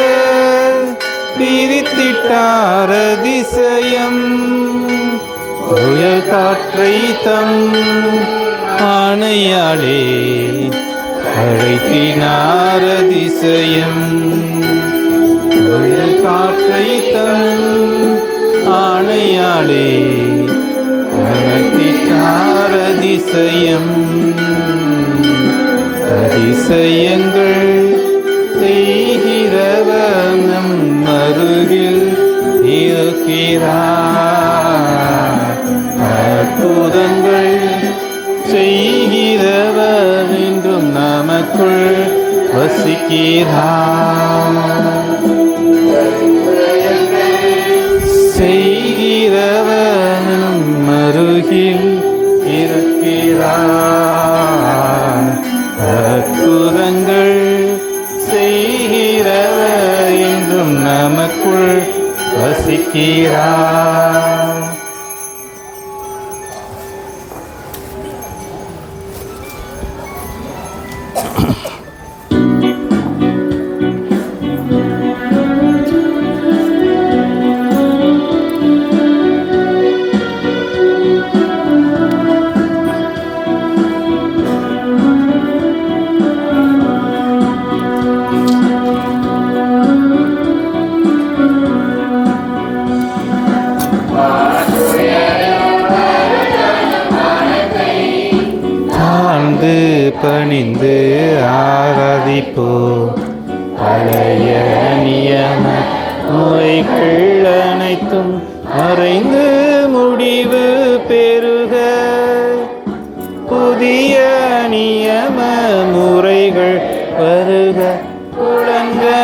பிரித்திட்டார் அதிசயம். புயல் காற்றை தம் ஆணையாளே அழைத்தினார் அதிசயம். புயல் காற்றை தம் ஆணையாளே அழைத்தினார் அதிசயம். அதிசயங்கள் செய்கிறவர் நம் அருகில் இருக்கிறார். அற்புதங்கள் செய்கிறவர் என்றும் நமக்குள் வசிக்கிறார். செய்கிறவர் நம் அருகில் இருக்கிறார். அற்புதங்கள் செய்கிறவர் என்றும் நமக்குள் வசிக்கிறார். பணிந்து ஆராதிப்போம். பழைய நியம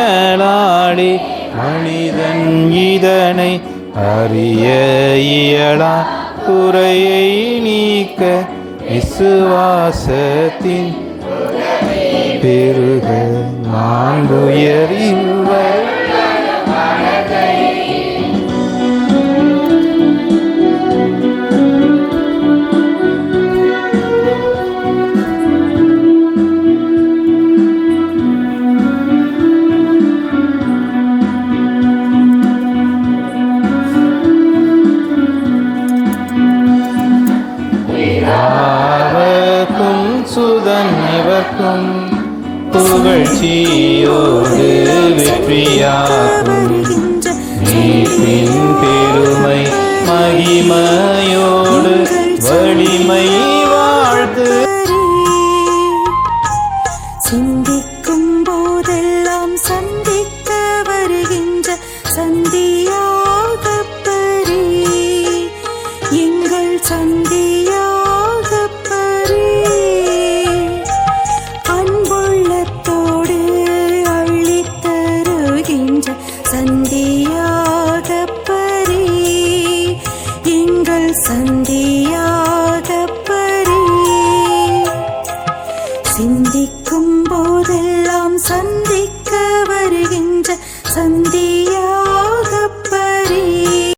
நிழலாடி மனிதன் இதனை அறிய இயலா குறையை நீக்க விசுவாசத்தின் பெருக மாண்டுயரிவர் யாவர்க்கும் சுதன் இவர்க்கும் புகழ்ச்சியோடு வெற்றியாகும் நீத்தின் பெருமை மகிமையோடு வலிமை வாழ்த்து சிந்திக்கும் போதெல்லாம் சந்திக்க வருகின்ற சந்தியாகப்பரே, எங்கள் சந்தியாகப்பரே, அன்புள்ளத்தோடு அள்ளித்தருகின்ற சந்தியாகப்பரே, எங்கள் சந்தியாகப்பரே, சிந்திக்கும் போதெல்லாம் சந்திக்க வருகின்ற சந்தியா